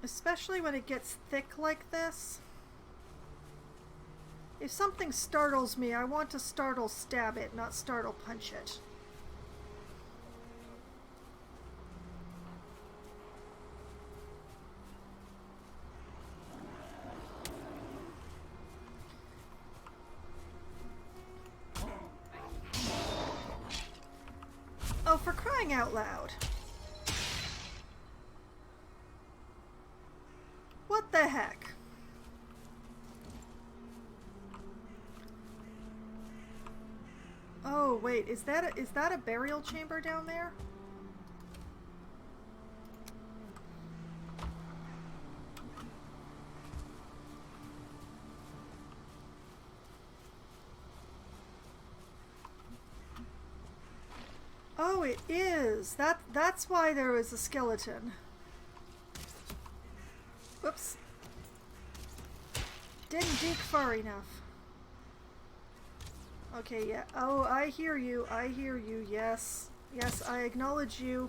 Speaker 1: Especially when it gets thick like this. If something startles me, I want to startle stab it, not startle punch it. Oh, for crying out loud. What the heck? Oh, wait, is that a burial chamber down there? Oh, it is. That's why there was a skeleton. Whoops. Didn't dig far enough. Okay, yeah. Oh, I hear you. I hear you. Yes. Yes, I acknowledge you.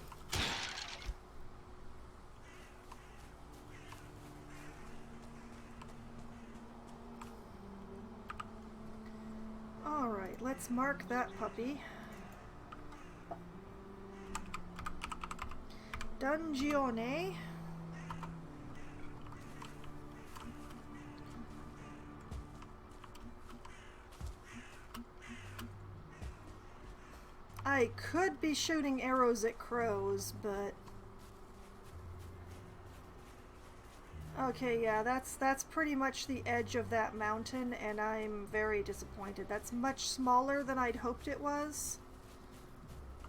Speaker 1: Alright, let's mark that puppy. Dungeone. I could be shooting arrows at crows, but... Okay, yeah, that's pretty much the edge of that mountain, and I'm very disappointed. That's much smaller than I'd hoped it was.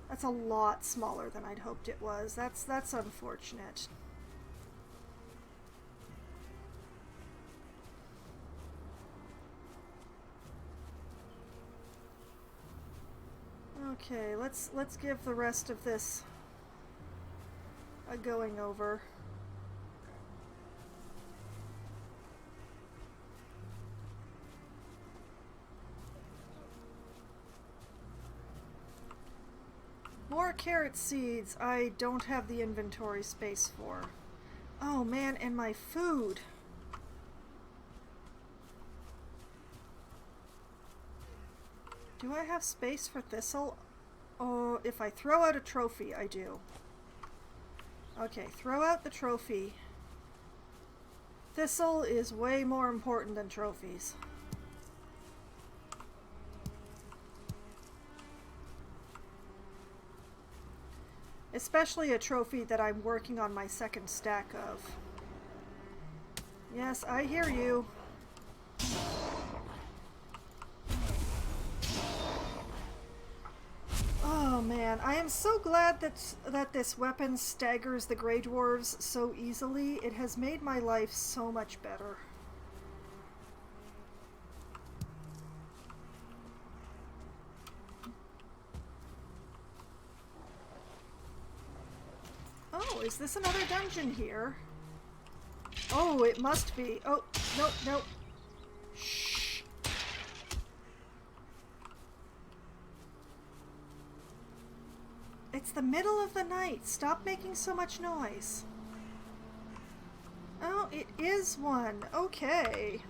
Speaker 1: That's a lot smaller than I'd hoped it was. That's unfortunate. Okay, let's give the rest of this a going over. More carrot seeds I don't have the inventory space for. Oh man, and my food. Do I have space for thistle? Oh, if I throw out a trophy, I do. Okay, throw out the trophy. Thistle is way more important than trophies. Especially a trophy that I'm working on my second stack of. Yes, I hear you. Oh man, I am so glad that this weapon staggers the Grey Dwarves so easily. It has made my life so much better. Oh, is this another dungeon here? Oh, it must be. Oh, nope, nope. Shh. It's the middle of the night. Stop making so much noise. Oh, it is one. Okay.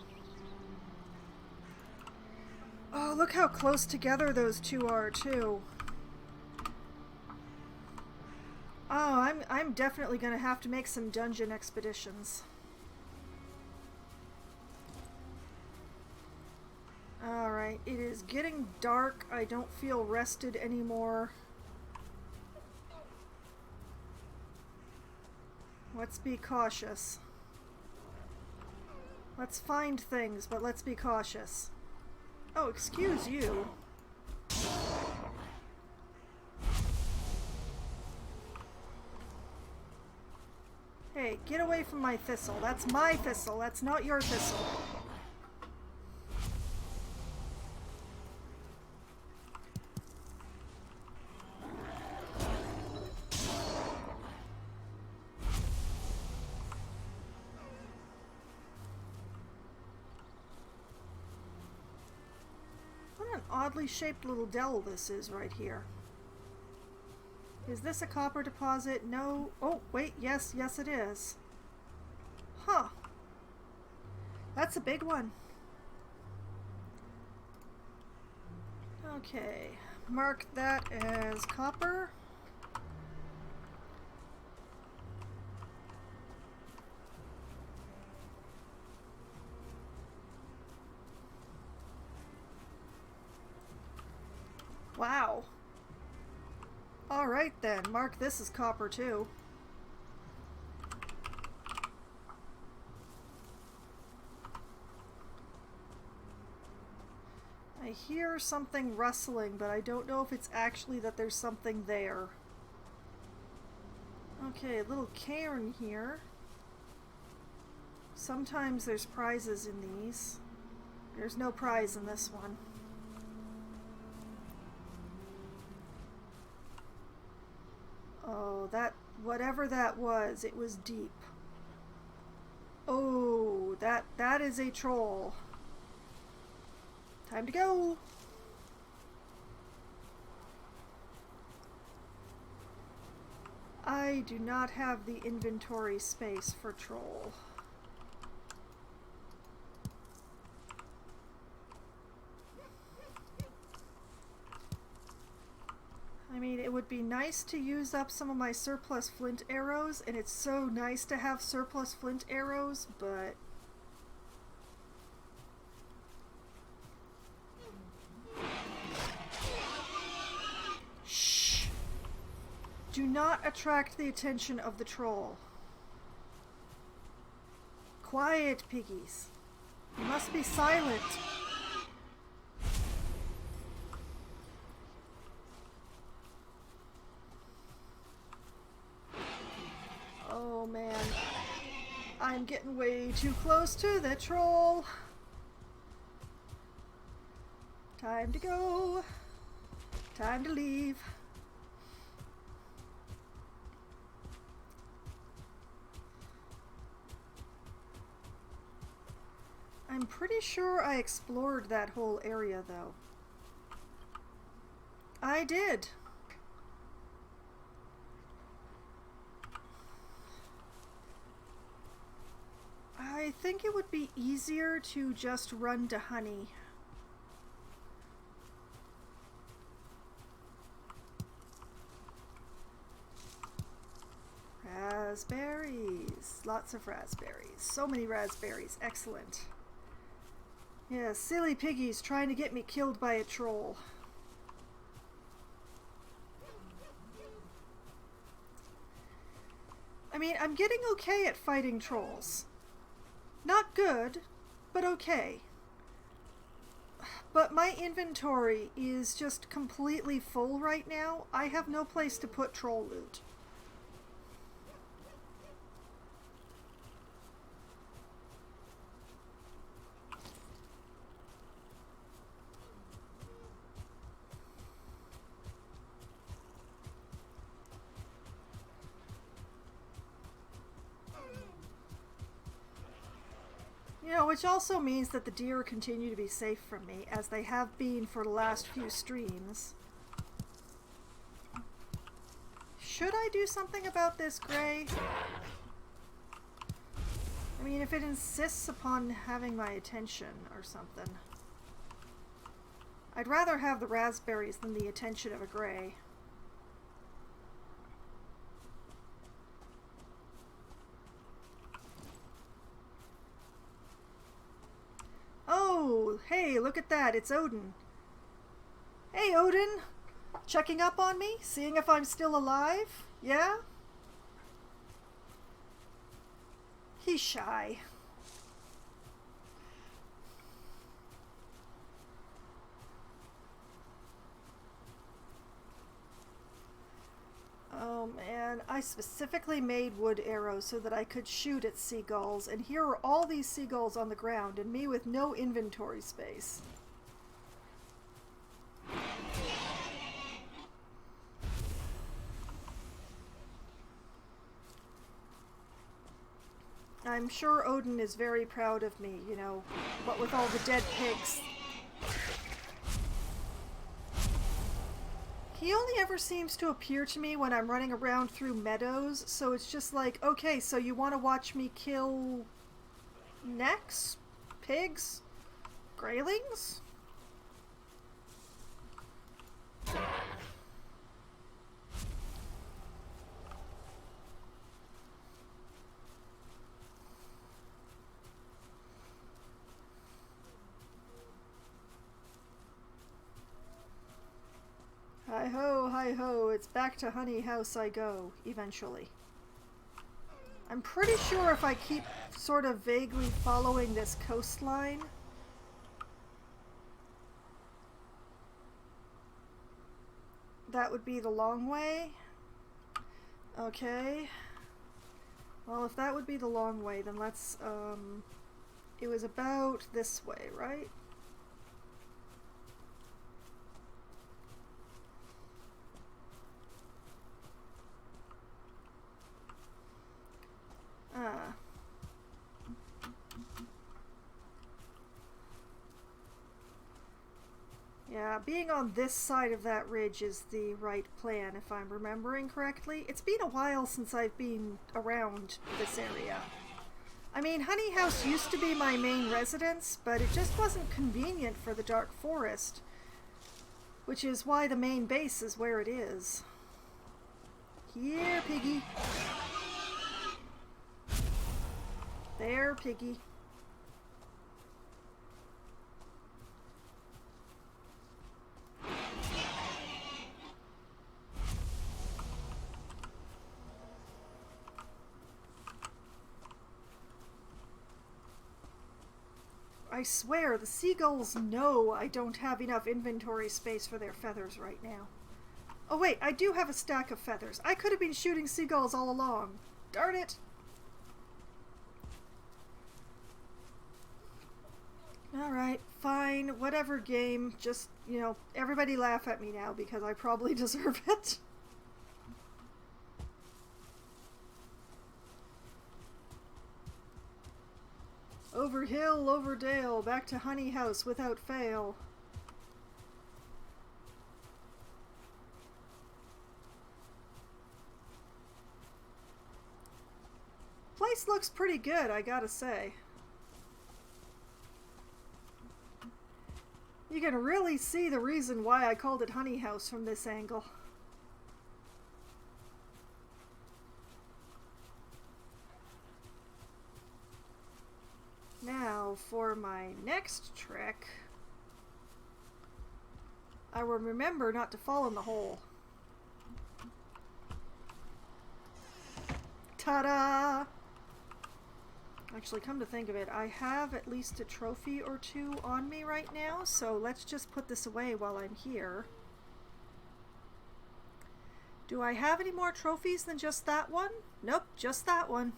Speaker 1: Oh, look how close together those two are, too. Oh, I'm definitely gonna have to make some dungeon expeditions. Alright, it is getting dark. I don't feel rested anymore. Let's be cautious. Let's find things, but let's be cautious. Oh, excuse you. Hey, get away from my thistle. That's my thistle. That's not your thistle. What an oddly shaped little dell this is right here. Is this a copper deposit? No. Oh, wait. Yes, yes it is. Huh. That's a big one. Okay. Mark that as copper. Wow. Alright then, mark this as copper too. I hear something rustling, but I don't know if it's actually that there's something there. Okay, a little cairn here. Sometimes there's prizes in these. There's no prize in this one. Oh, whatever that was, it was deep. Oh, that is a troll. Time to go. I do not have the inventory space for troll. I mean, it would be nice to use up some of my surplus flint arrows, and it's so nice to have surplus flint arrows, but... Shh! Do not attract the attention of the troll. Quiet, piggies. You must be silent. Oh man, I'm getting way too close to the troll. Time to go. Time to leave. I'm pretty sure I explored that whole area though. I did. I think it would be easier to just run to honey. Raspberries. Lots of raspberries. So many raspberries. Excellent. Yeah, silly piggies trying to get me killed by a troll. I mean, I'm getting okay at fighting trolls. Not good, but okay. But my inventory is just completely full right now. I have no place to put troll loot. You know, which also means that the deer continue to be safe from me, as they have been for the last few streams. Should I do something about this gray? I mean, if it insists upon having my attention or something. I'd rather have the raspberries than the attention of a gray. Oh, hey, look at that. It's Odin. Hey, Odin. Checking up on me? Seeing if I'm still alive? Yeah? He's shy. Oh man, I specifically made wood arrows so that I could shoot at seagulls, and here are all these seagulls on the ground, and me with no inventory space. I'm sure Odin is very proud of me, you know, what with all the dead pigs. He only ever seems to appear to me when I'm running around through meadows, so it's just like, okay, so you want to watch me kill necks? Pigs? Graylings? Hi ho, it's back to Honey House I go, eventually. I'm pretty sure if I keep sort of vaguely following this coastline, that would be the long way. Okay. Well, if that would be the long way, then let's, it was about this way, right? Yeah, being on this side of that ridge is the right plan, if I'm remembering correctly. It's been a while since I've been around this area. I mean, Honey House used to be my main residence, but it just wasn't convenient for the Dark Forest, which is why the main base is where it is. Here, piggy. There, piggy. I swear, the seagulls know I don't have enough inventory space for their feathers right now. Oh wait, I do have a stack of feathers. I could have been shooting seagulls all along. Darn it! Alright, fine, whatever game. Just, you know, everybody laugh at me now because I probably deserve it. Over hill, over dale, back to Honey House without fail. Place looks pretty good, I gotta say. You can really see the reason why I called it Honey House from this angle. Now, for my next trick, I will remember not to fall in the hole. Ta-da! Actually, come to think of it, I have at least a trophy or two on me right now, so let's just put this away while I'm here. Do I have any more trophies than just that one? Nope, just that one.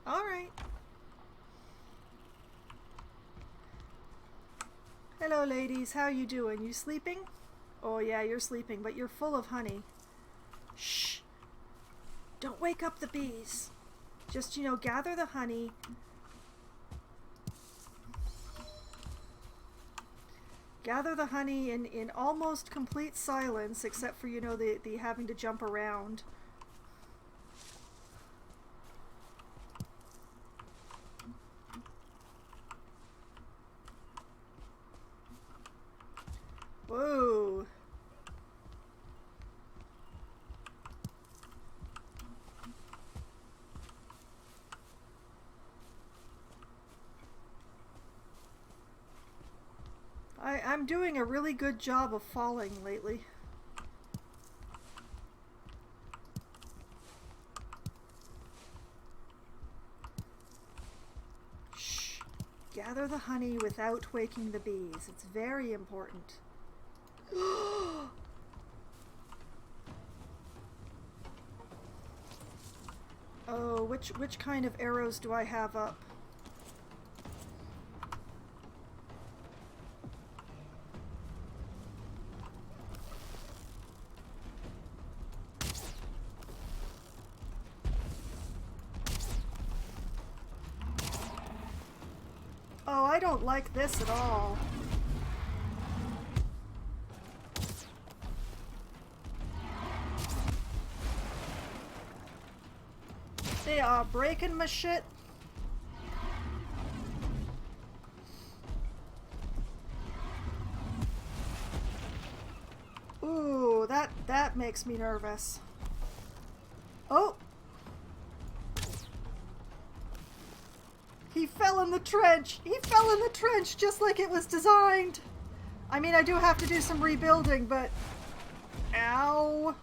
Speaker 1: Alright. Hello ladies, how you doing? You sleeping? Oh yeah, you're sleeping, but you're full of honey. Shh! Don't wake up the bees. Just, you know, gather the honey. Gather the honey in almost complete silence, except for, you know, the having to jump around. Whoa! I'm doing a really good job of falling lately. Shh! Gather the honey without waking the bees. It's very important. Oh, which kind of arrows do I have up? Oh, I don't like this at all. They are breaking my shit. Ooh, that makes me nervous. Oh! He fell in the trench! He fell in the trench just like it was designed! I mean, I do have to do some rebuilding, but... Ow!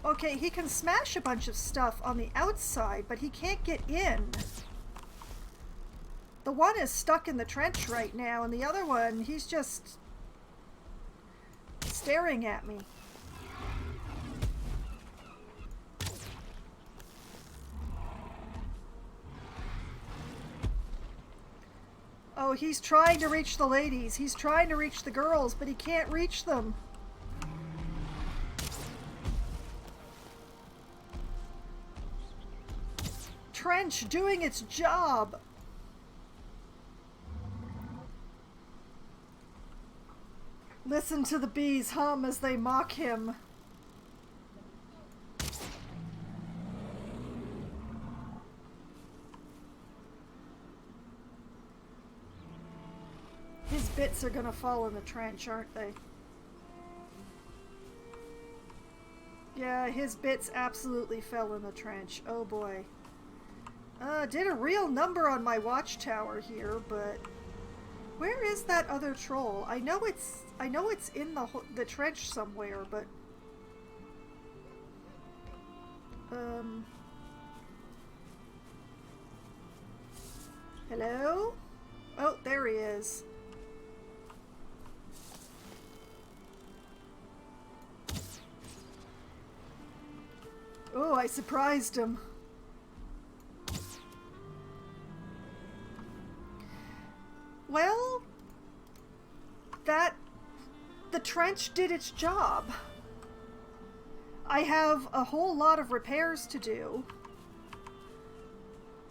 Speaker 1: Okay, he can smash a bunch of stuff on the outside, but he can't get in. The one is stuck in the trench right now, and the other one, he's just staring at me. Oh, he's trying to reach the ladies. He's trying to reach the girls, but he can't reach them. Trench doing its job. Listen to the bees hum as they mock him. His bits are gonna fall in the trench, aren't they? Yeah, his bits absolutely fell in the trench. Oh boy. Did a real number on my watchtower here, but where is that other troll? I know it's in the trench somewhere, but hello? Oh, there he is. Oh, I surprised him. Well, the trench did its job. I have a whole lot of repairs to do,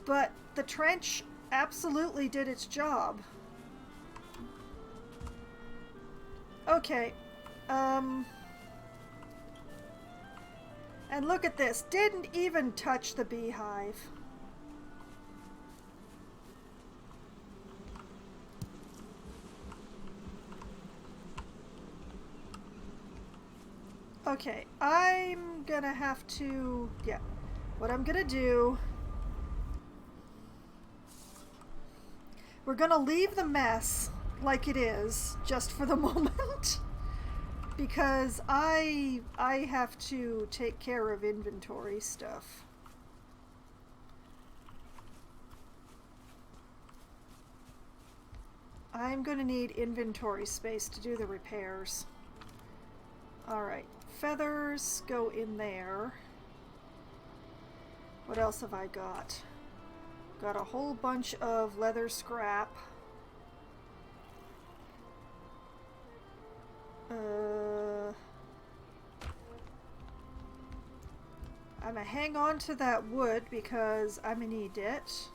Speaker 1: but the trench absolutely did its job. Okay, and look at this, didn't even touch the beehive. Okay, I'm gonna have to, yeah, what I'm gonna do We're gonna leave the mess like it is, just for the moment. Because I have to take care of inventory stuff. I'm gonna need inventory space to do the repairs. Alright, feathers go in there. What else have I got? Got a whole bunch of leather scrap. I'm gonna hang on to that wood because I'm gonna need it.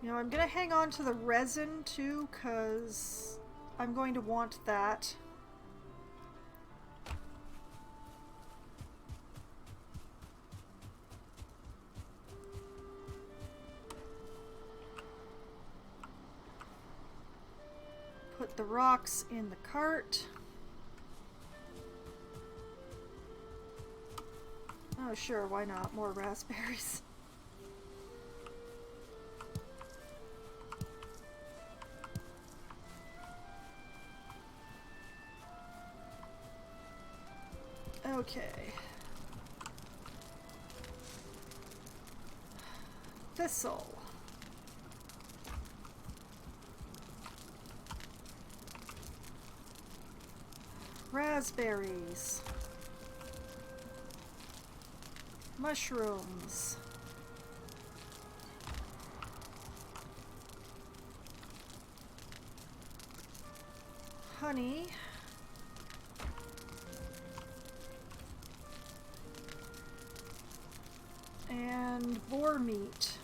Speaker 1: You know, I'm gonna hang on to the resin too because I'm going to want that. Put the rocks in the cart. Oh sure, why not? More raspberries. Okay. Thistle. Raspberries. Mushrooms. Honey. And boar meat.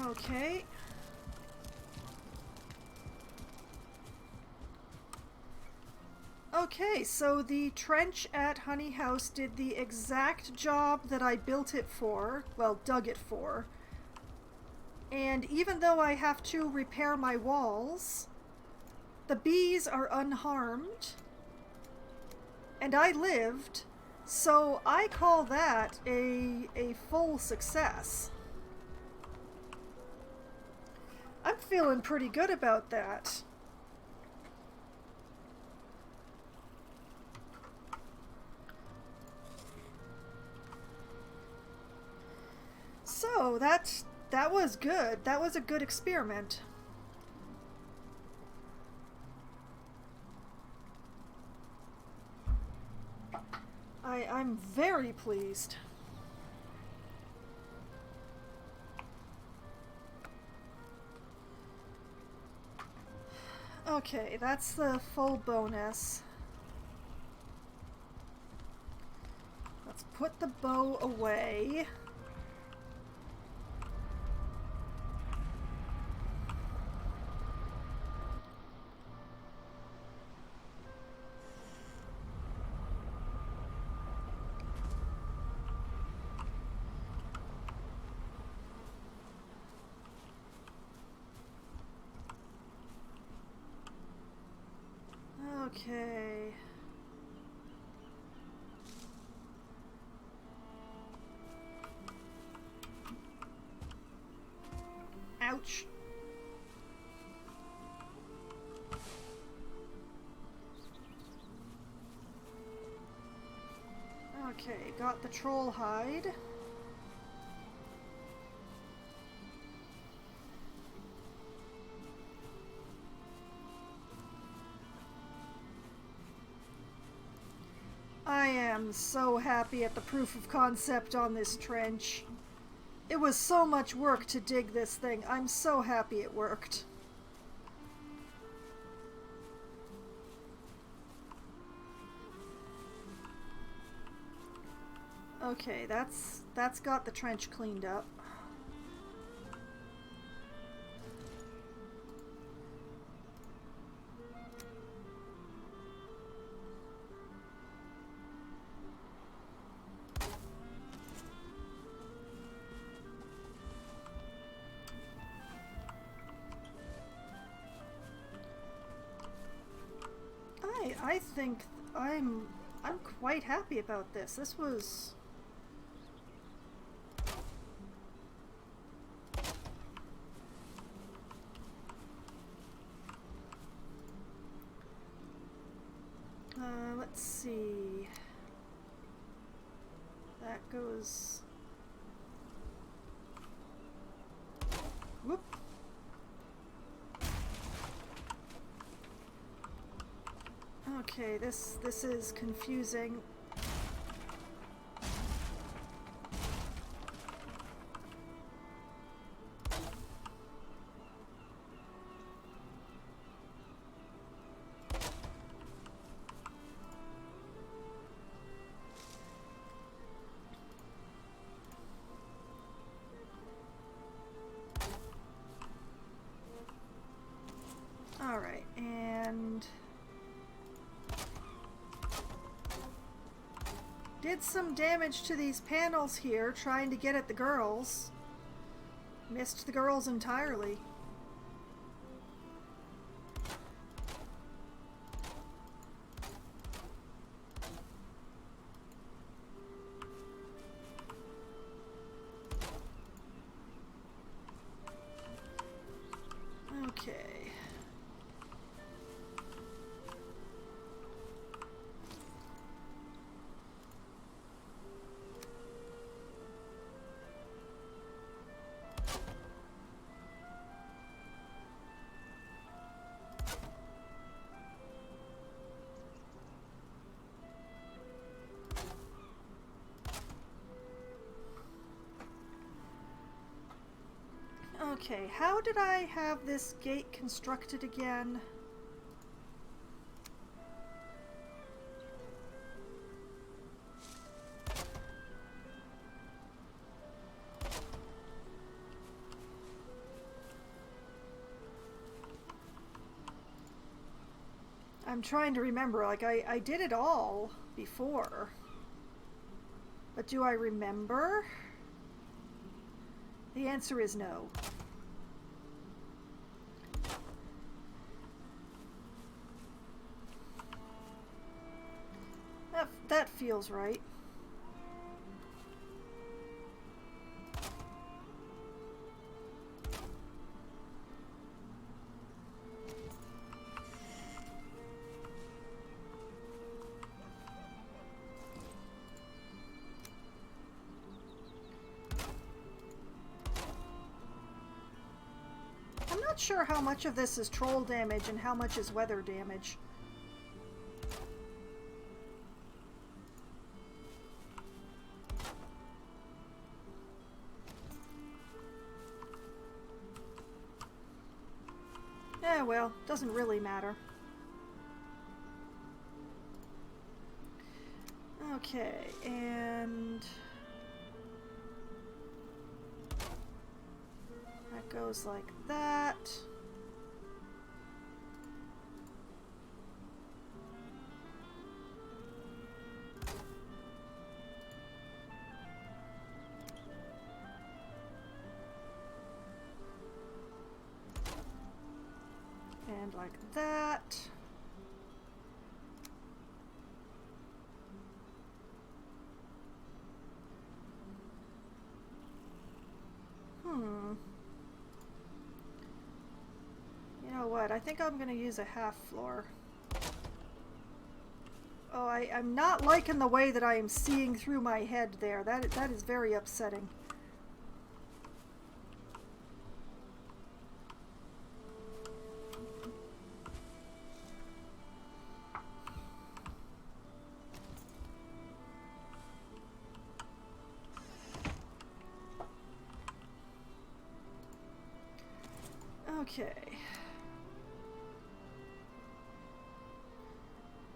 Speaker 1: Okay. Okay, so the trench at Honey House did the exact job that I built it for, well, dug it for. And even though I have to repair my walls, the bees are unharmed. And I lived, so I call that a full success. I'm feeling pretty good about that. So that was good. That was a good experiment. I'm very pleased. Okay, that's the full bonus. Let's put the bow away. Okay. Ouch. Okay, got the troll hide. I am so happy at the proof of concept on this trench. It was so much work to dig this thing. I'm so happy it worked. Okay, that's got the trench cleaned up. I think I'm I'm quite happy about this. This was... let's see. That goes... Whoop. Okay, this is confusing. Alright, and did some damage to these panels here trying to get at the girls. Missed the girls entirely. Okay. Okay, how did I have this gate constructed again? I'm trying to remember, like I did it all before. But do I remember? The answer is no. That feels right. I'm not sure how much of this is troll damage and how much is weather damage. Yeah, well, doesn't really matter. Okay, and that goes like that. And like that. You know what? I think I'm gonna use a half floor. Oh, I'm not liking the way that I am seeing through my head there. That is very upsetting. Okay.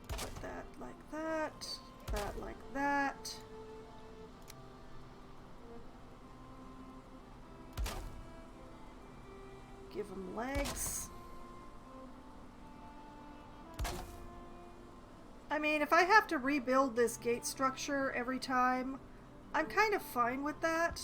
Speaker 1: Put that like that. That like that. Give them legs. I mean, if I have to rebuild this gate structure every time, I'm kind of fine with that.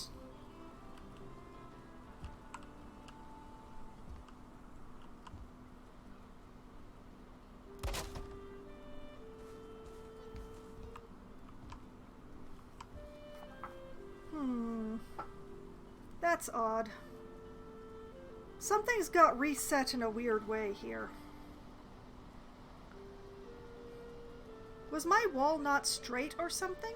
Speaker 1: That's odd. Something's got reset in a weird way here. Was my wall not straight or something?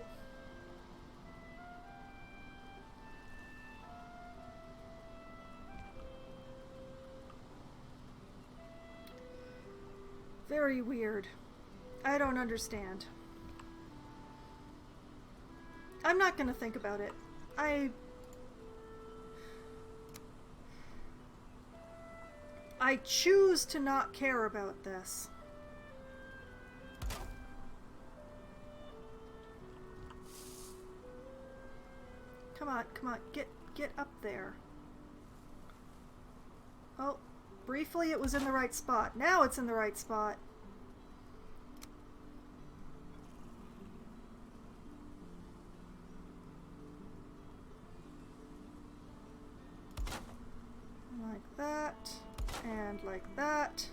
Speaker 1: Very weird. I don't understand. I'm not gonna think about it. I choose to not care about this. Come on, come on, get up there. Oh, briefly it was in the right spot. Now it's in the right spot. Like that, and like that.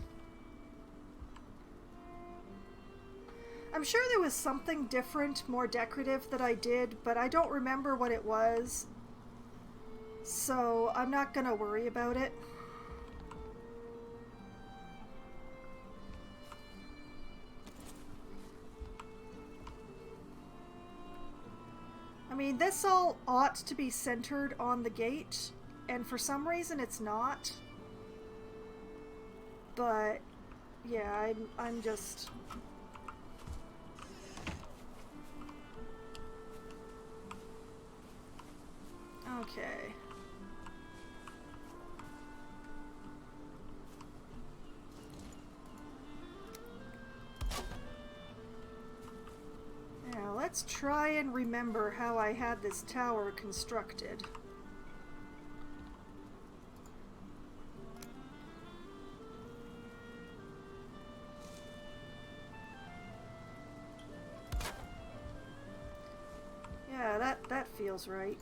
Speaker 1: I'm sure there was something different, more decorative that I did, but I don't remember what it was. So I'm not gonna worry about it. I mean, this all ought to be centered on the gate, and for some reason it's not. But yeah, I'm just... Okay. Now let's try and remember how I had this tower constructed. Yeah, that feels right.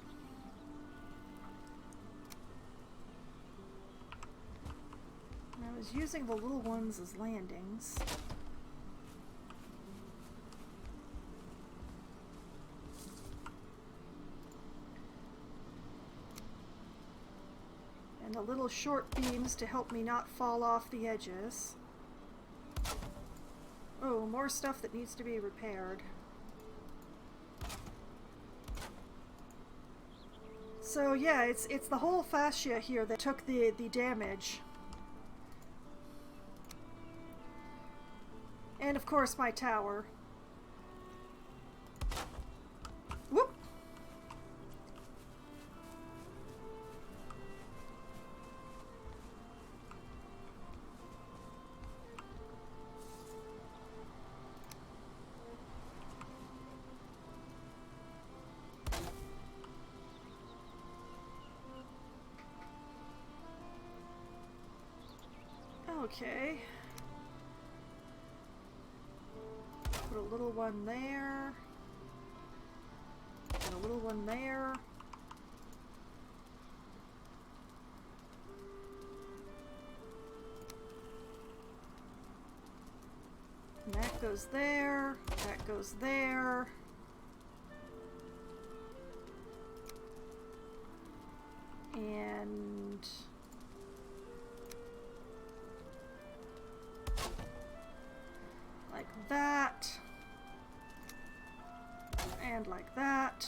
Speaker 1: I was using the little ones as landings. And the little short beams to help me not fall off the edges. Oh, more stuff that needs to be repaired. So yeah, it's the whole fascia here that took the damage. And of course my tower. Whoop! Okay. Put a little one there. And a little one there. And that goes there. That goes there. And... like that. And like that.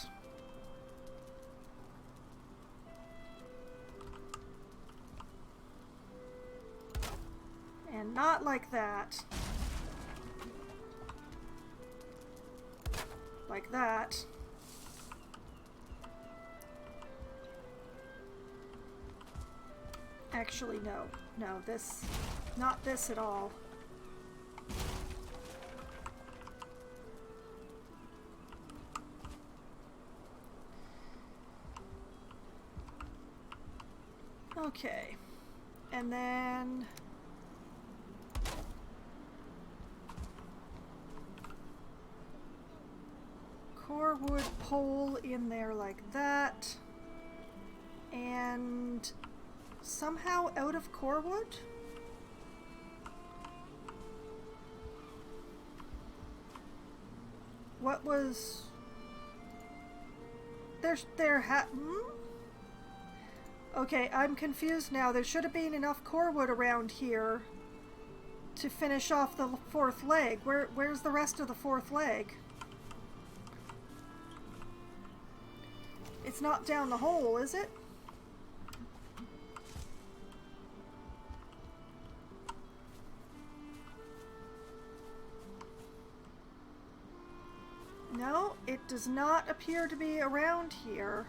Speaker 1: And not like that. Like that. Actually, no. No, this... not this at all. Okay. And then... core wood pole in there like that. And... somehow out of core wood? What was... Okay, I'm confused now. There should have been enough core wood around here to finish off the fourth leg. Where's the rest of the fourth leg? It's not down the hole, is it? No, it does not appear to be around here.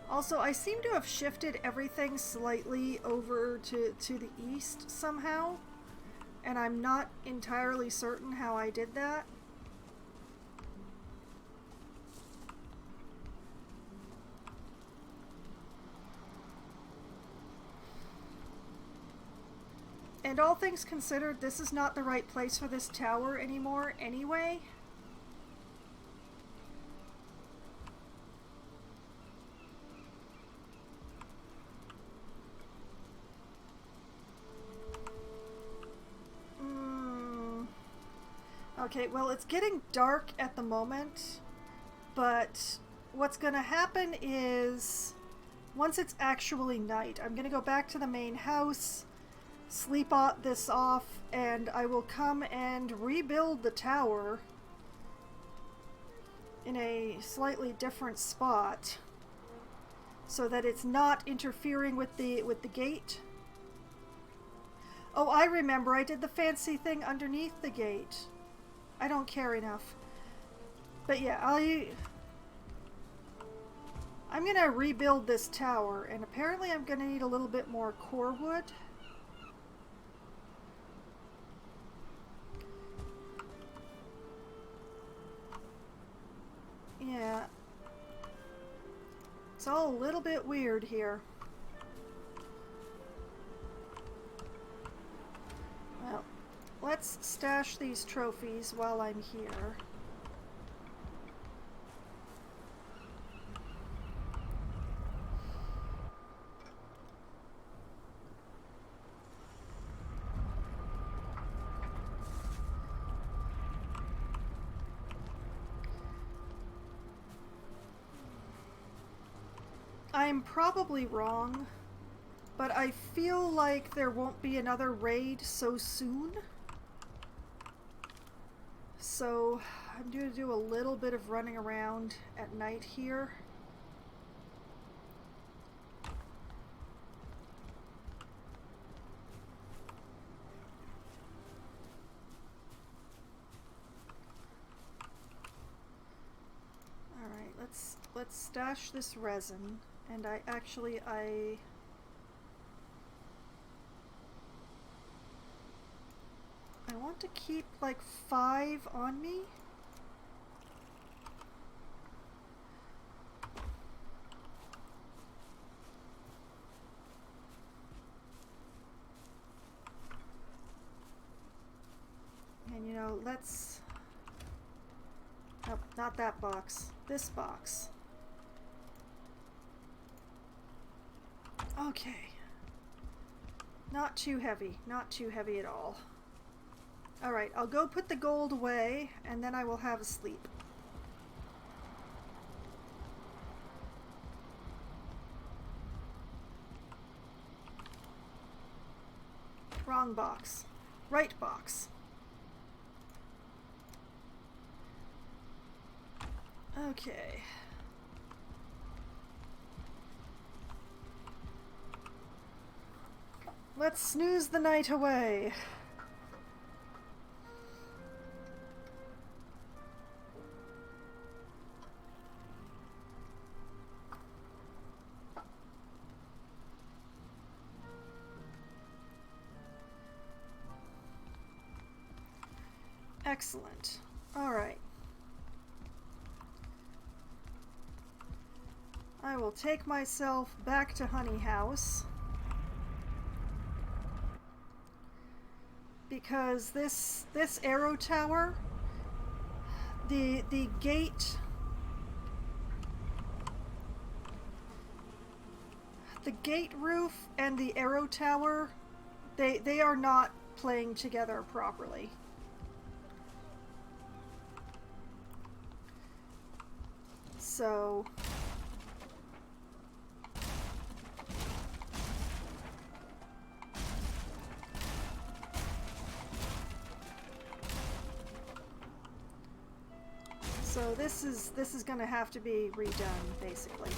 Speaker 1: Also, I seem to have shifted everything slightly over to the east somehow, and I'm not entirely certain how I did that. And all things considered, this is not the right place for this tower anymore anyway. Okay, well, it's getting dark at the moment, but what's going to happen is once it's actually night, I'm going to go back to the main house, sleep this off, and I will come and rebuild the tower in a slightly different spot so that it's not interfering with the gate. Oh, I remember, I did the fancy thing underneath the gate. I don't care enough. But yeah, I'm gonna rebuild this tower, and apparently I'm gonna need a little bit more core wood. Yeah. It's all a little bit weird here. Well, let's stash these trophies while I'm here. I'm probably wrong, but I feel like there won't be another raid so soon. So I'm going to do a little bit of running around at night here. Alright, let's stash this resin. And I want to keep like 5 on me. And you know, let's... Nope, not that box. This box. Okay. Not too heavy. Not too heavy at all. Alright, I'll go put the gold away, and then I will have a sleep. Wrong box. Right box. Okay. Let's snooze the night away. Excellent. All right. I will take myself back to Honey House. Because this arrow tower, The gate... The gate roof and the arrow tower, they are not playing together properly. So... So this is gonna have to be redone, basically.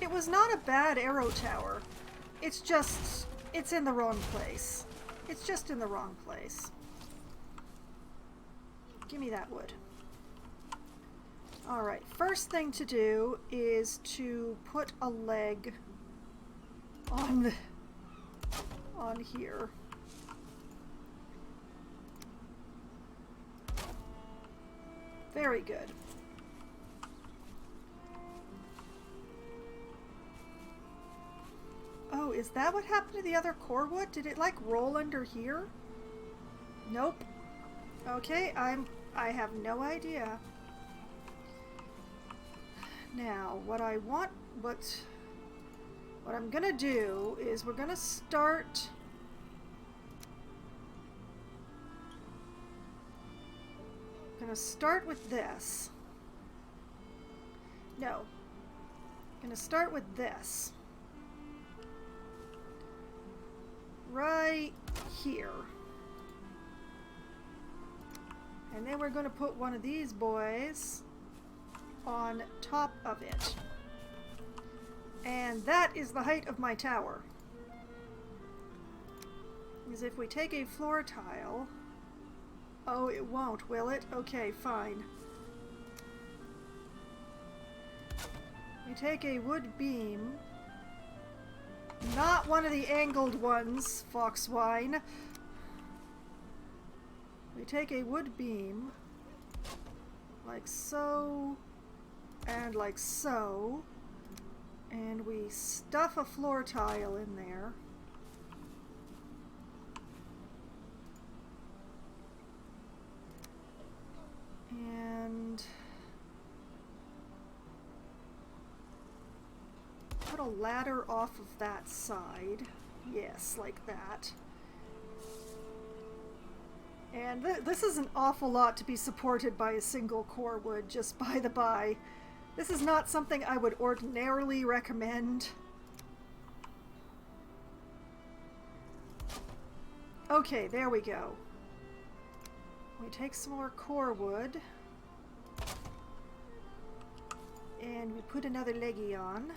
Speaker 1: It was not a bad arrow tower. It's just, it's in the wrong place. It's just in the wrong place. Give me that wood. Alright, first thing to do is to put a leg on here. Very good. Oh, is that what happened to the other core wood? Did it like roll under here? Nope. Okay, I have no idea. Now, what I'm gonna do is we're gonna start with this. No. I'm gonna start with this. Right here. And then we're gonna put one of these boys on top of it. And that is the height of my tower. Because if we take a floor tile... Oh, it won't, will it? Okay, fine. We take a wood beam. Not one of the angled ones, Foxwine. We take a wood beam, like so, and like so, and we stuff a floor tile in there. And put a ladder off of that side. Yes, like that. And this is an awful lot to be supported by a single core wood, just by the by. This is not something I would ordinarily recommend. Okay, there we go. We take some more core wood. And we put another leggy on.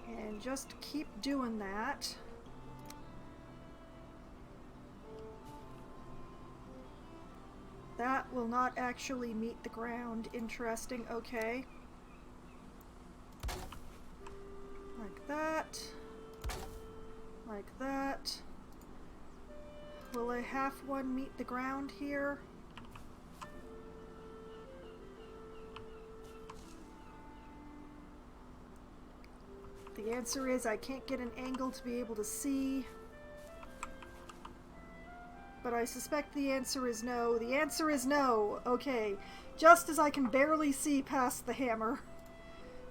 Speaker 1: And just keep doing that. That will not actually meet the ground. Interesting. Okay. Like that. Like that. Will a half one meet the ground here? The answer is I can't get an angle to be able to see. But I suspect the answer is no. The answer is no. Okay. Just as I can barely see past the hammer.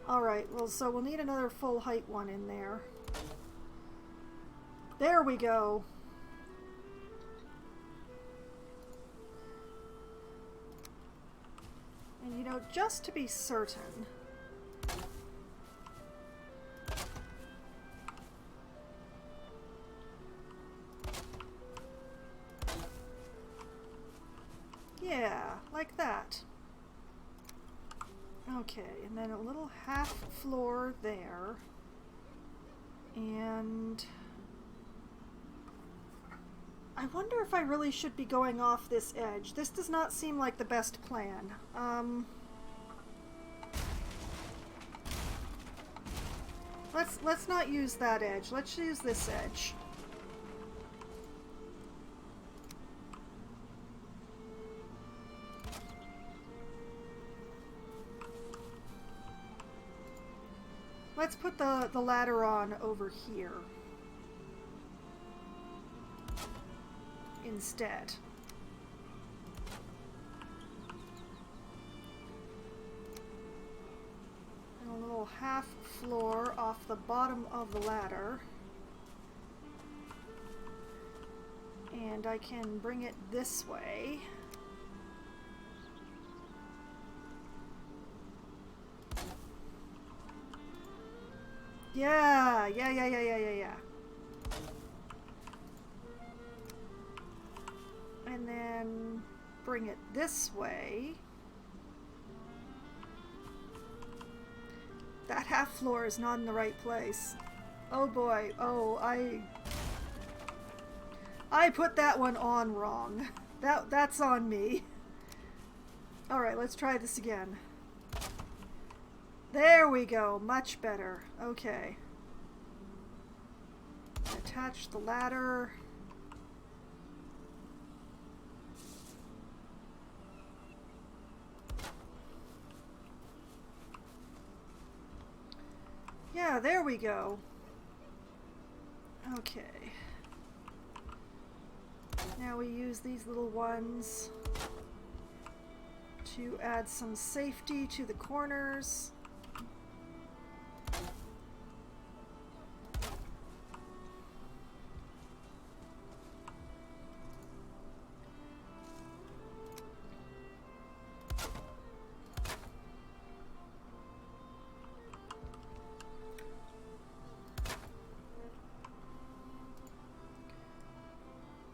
Speaker 1: Alright, well, so we'll need another full height one in there. There we go. And you know, just to be certain... Yeah, like that. Okay, and then a little half floor there. And... I wonder if I really should be going off this edge. This does not seem like the best plan. Let's not use that edge. Let's use this edge. Let's put the ladder on over here instead. And a little half floor off the bottom of the ladder. And I can bring it this way. Yeah. And then bring it this way. That half floor is not in the right place. Oh boy. Oh, I put that one on wrong. That's on me. All right, let's try this again. There we go. Much better. Okay. Attach the ladder. Yeah, there we go. Okay. Now we use these little ones to add some safety to the corners.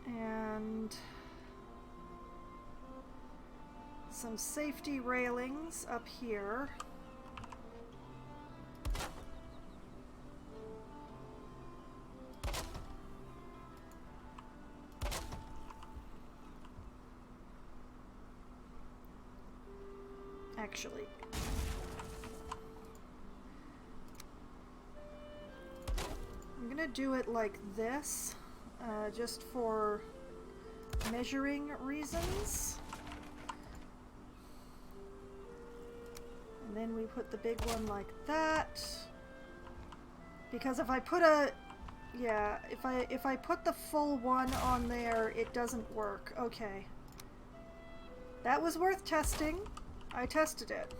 Speaker 1: And some safety railings up here. Actually, I'm gonna do it like this, just for measuring reasons. And then we put the big one like that. Because if I put a, yeah, if I put the full one on there, it doesn't work. Okay. That was worth testing. I tested it.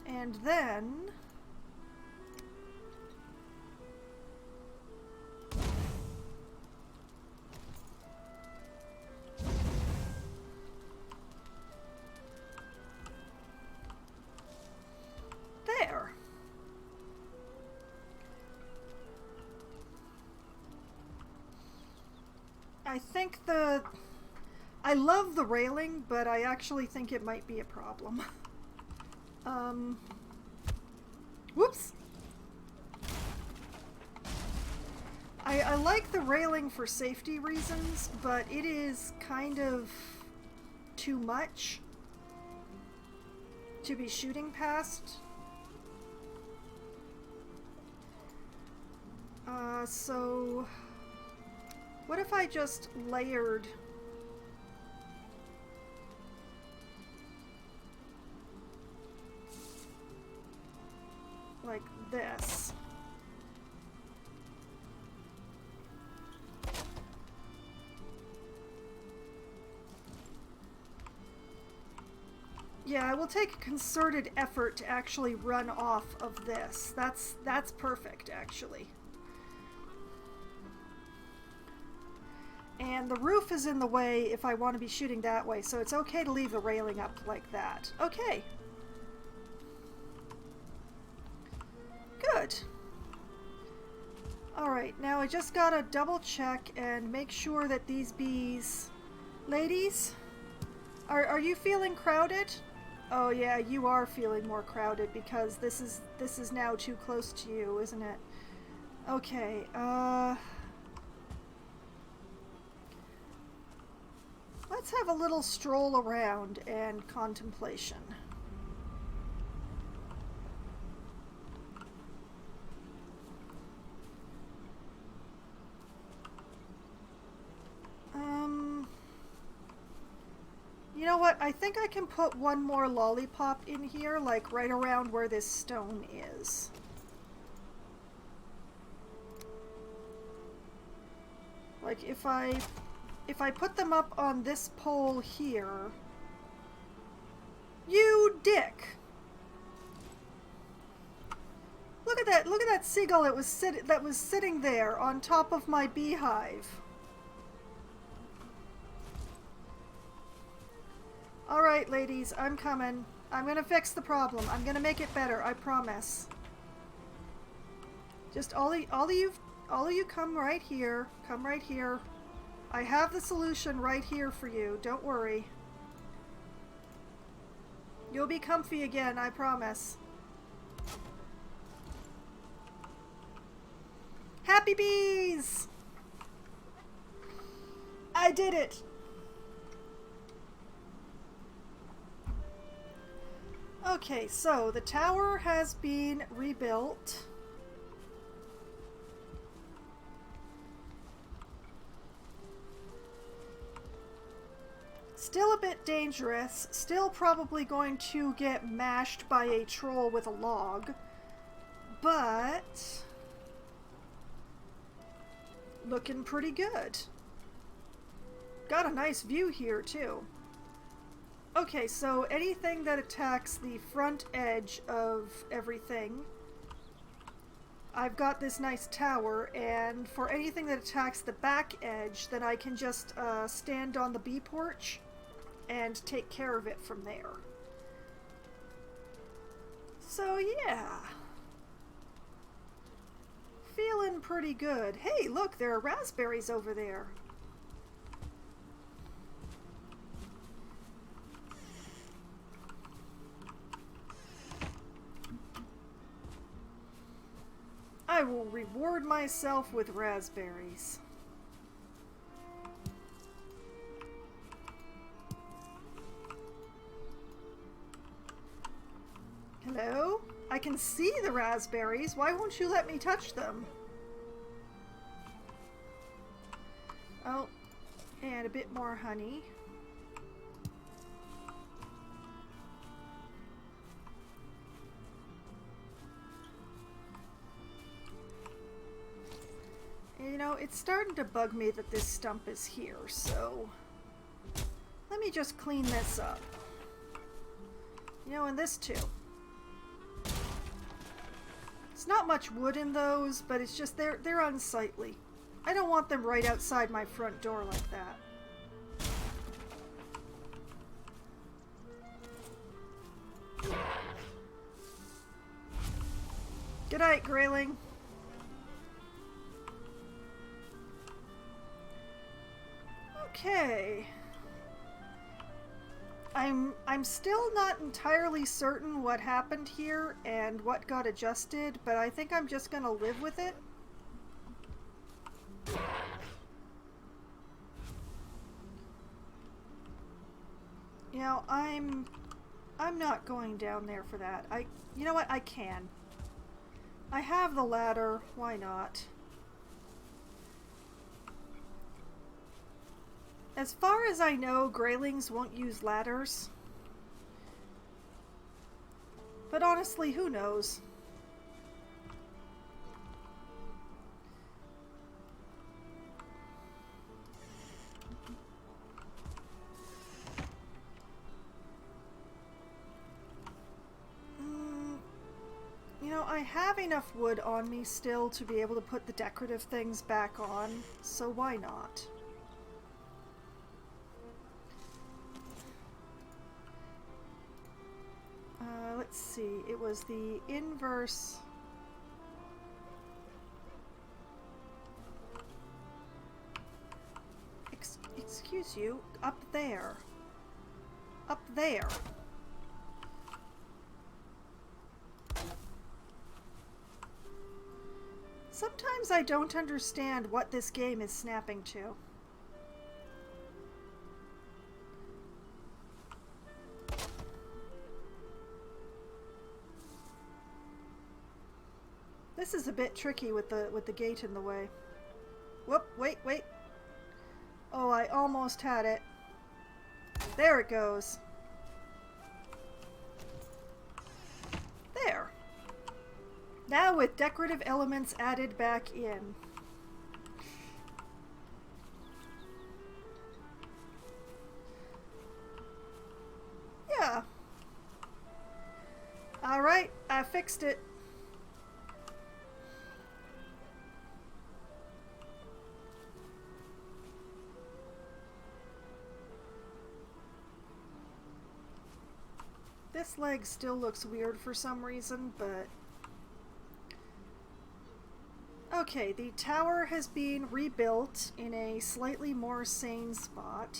Speaker 1: And then there. I think I love the railing, but I actually think it might be a problem. Whoops. I like the railing for safety reasons, but it is kind of too much to be shooting past. So what if I just layered like this? Yeah, I will take a concerted effort to actually run off of this. That's perfect, actually. And the roof is in the way if I want to be shooting that way, so it's okay to leave the railing up like that. Okay. Good. Alright, now I just gotta double check and make sure that these bees... Ladies? Are you feeling crowded? Oh yeah, you are feeling more crowded because this is now too close to you, isn't it? Okay, let's have a little stroll around and contemplation. what? I think I can put one more lollipop in here, like right around where this stone is. Like if I put them up on this pole here. You dick! Look at that! Look at that seagull that was sitting there on top of my beehive. Alright, ladies, I'm coming. I'm gonna fix the problem. I'm gonna make it better, I promise. Just all of you come right here. Come right here. I have the solution right here for you. Don't worry. You'll be comfy again, I promise. Happy bees! I did it! Okay, so the tower has been rebuilt. Still a bit dangerous, still probably going to get mashed by a troll with a log, but looking pretty good. Got a nice view here too. Okay, so anything that attacks the front edge of everything, I've got this nice tower, and for anything that attacks the back edge, then I can just stand on the bee porch and take care of it from there. So yeah. Feeling pretty good. Hey, look, there are raspberries over there. I will reward myself with raspberries. Hello? I can see the raspberries. Why won't you let me touch them? Oh, and a bit more honey. You know, it's starting to bug me that this stump is here, so let me just clean this up. You know, and this too. It's not much wood in those, but it's just they're unsightly. I don't want them right outside my front door like that. Good night, Grayling. Okay. I'm still not entirely certain what happened here and what got adjusted, but I think I'm just gonna live with it. You know, I'm not going down there for that. You know what? I can. I have the ladder. Why not? As far as I know, Greylings won't use ladders. But honestly, who knows? You know, I have enough wood on me still to be able to put the decorative things back on, so why not? Let's see, it was the inverse. Excuse you, up there. Up there. Sometimes I don't understand what this game is snapping to. This is a bit tricky with the gate in the way. Whoop, wait. Oh, I almost had it. There it goes. Now with decorative elements added back in. Yeah. Alright, I fixed it. This leg still looks weird for some reason, but... Okay, the tower has been rebuilt in a slightly more sane spot.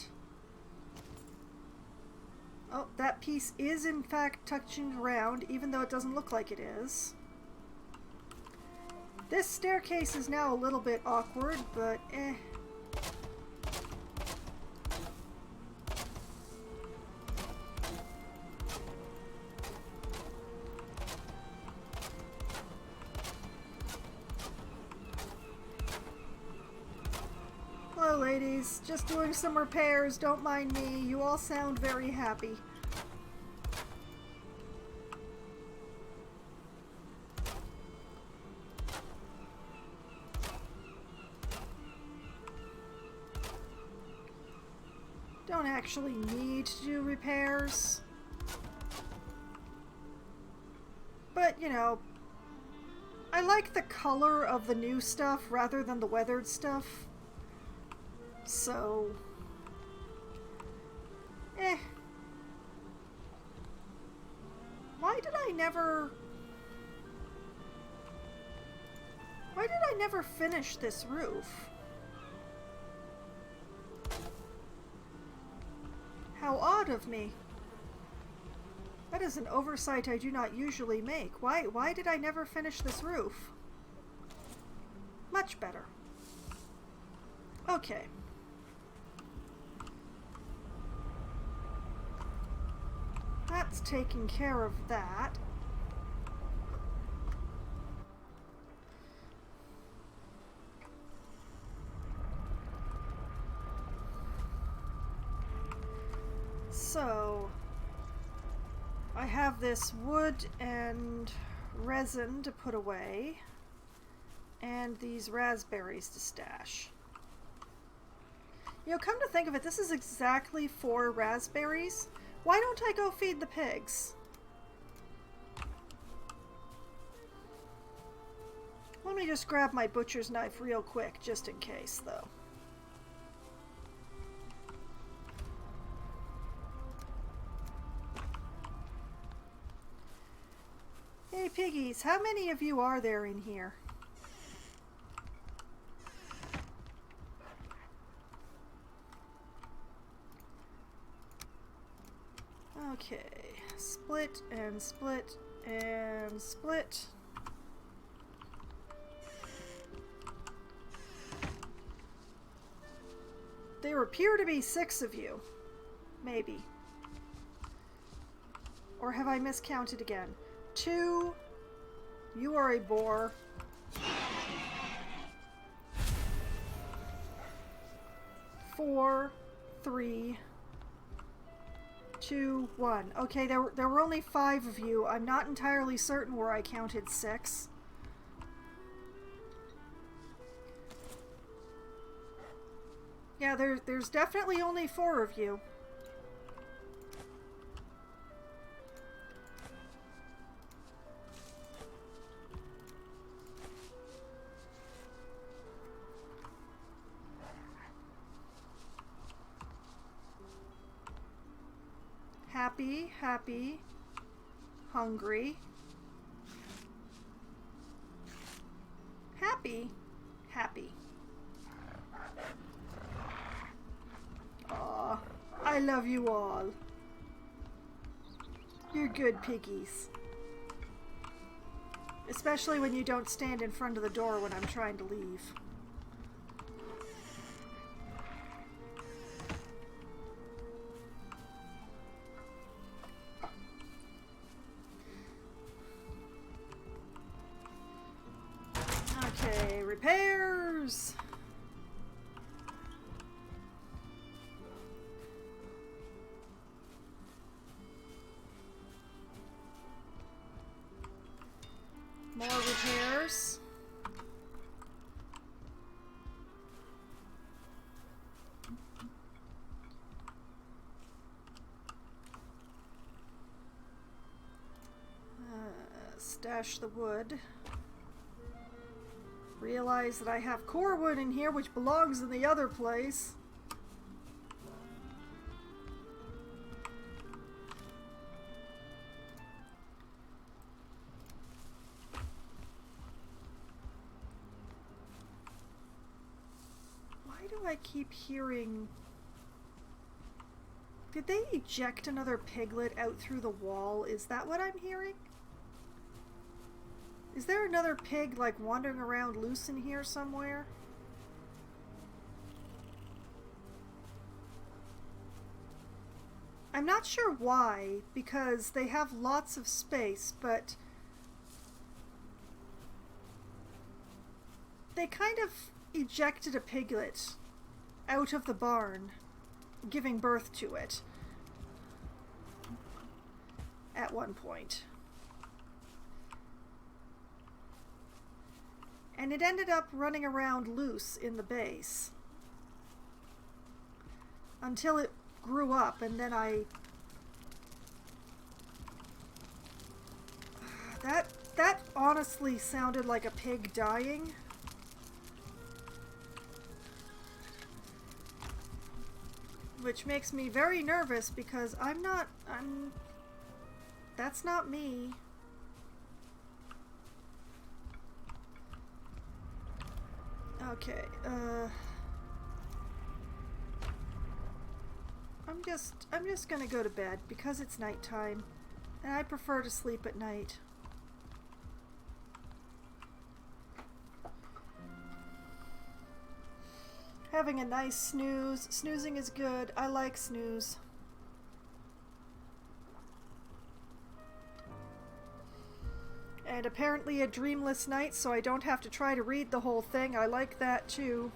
Speaker 1: Oh, that piece is in fact touching ground, even though it doesn't look like it is. This staircase is now a little bit awkward, but eh. Hello, ladies. Just doing some repairs. Don't mind me. You all sound very happy. Don't actually need to do repairs. But, you know, I like the color of the new stuff rather than the weathered stuff. So, eh. Why did I never finish this roof? How odd of me. That is an oversight I do not usually make. Why did I never finish this roof? Much better. Okay. That's taking care of that. So, I have this wood and resin to put away, and these raspberries to stash. You know, come to think of it, this is exactly 4 raspberries. Why don't I go feed the pigs? Let me just grab my butcher's knife real quick, just in case, though. Hey, piggies, how many of you are there in here? Okay, split and split and split. There appear to be 6 of you. Maybe. Or have I miscounted again? 2. You are a boar. 4, 3, 2, 1. Okay, there were only 5 of you. I'm not entirely certain where I counted 6. Yeah, there's definitely only 4 of you. Happy, happy, hungry. Happy, happy. Aw, I love you all. You're good piggies. Especially when you don't stand in front of the door when I'm trying to leave. Okay, repairs! More repairs. course. Stash the wood. Realize that I have core wood in here, which belongs in the other place. Why do I keep hearing... Did they eject another piglet out through the wall? Is that what I'm hearing? Is there another pig, like, wandering around loose in here somewhere? I'm not sure why, because they have lots of space, but they kind of ejected a piglet out of the barn, giving birth to it at one point. And it ended up running around loose in the base until it grew up, and then that honestly sounded like a pig dying. Which makes me very nervous because that's not me. Okay, I'm just gonna go to bed because it's nighttime, and I prefer to sleep at night. Having a nice snooze. Snoozing is good. I like snooze. And apparently a dreamless night, so I don't have to try to read the whole thing. I like that too.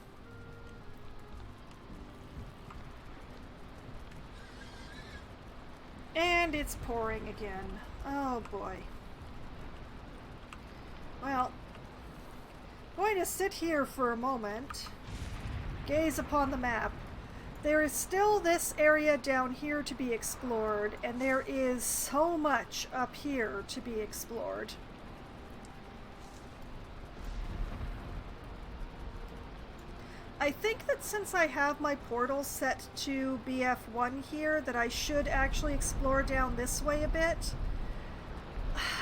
Speaker 1: And it's pouring again. Oh boy. Well, I'm going to sit here for a moment, gaze upon the map. There is still this area down here to be explored, and there is so much up here to be explored. I think that since I have my portal set to BF1 here, that I should actually explore down this way a bit.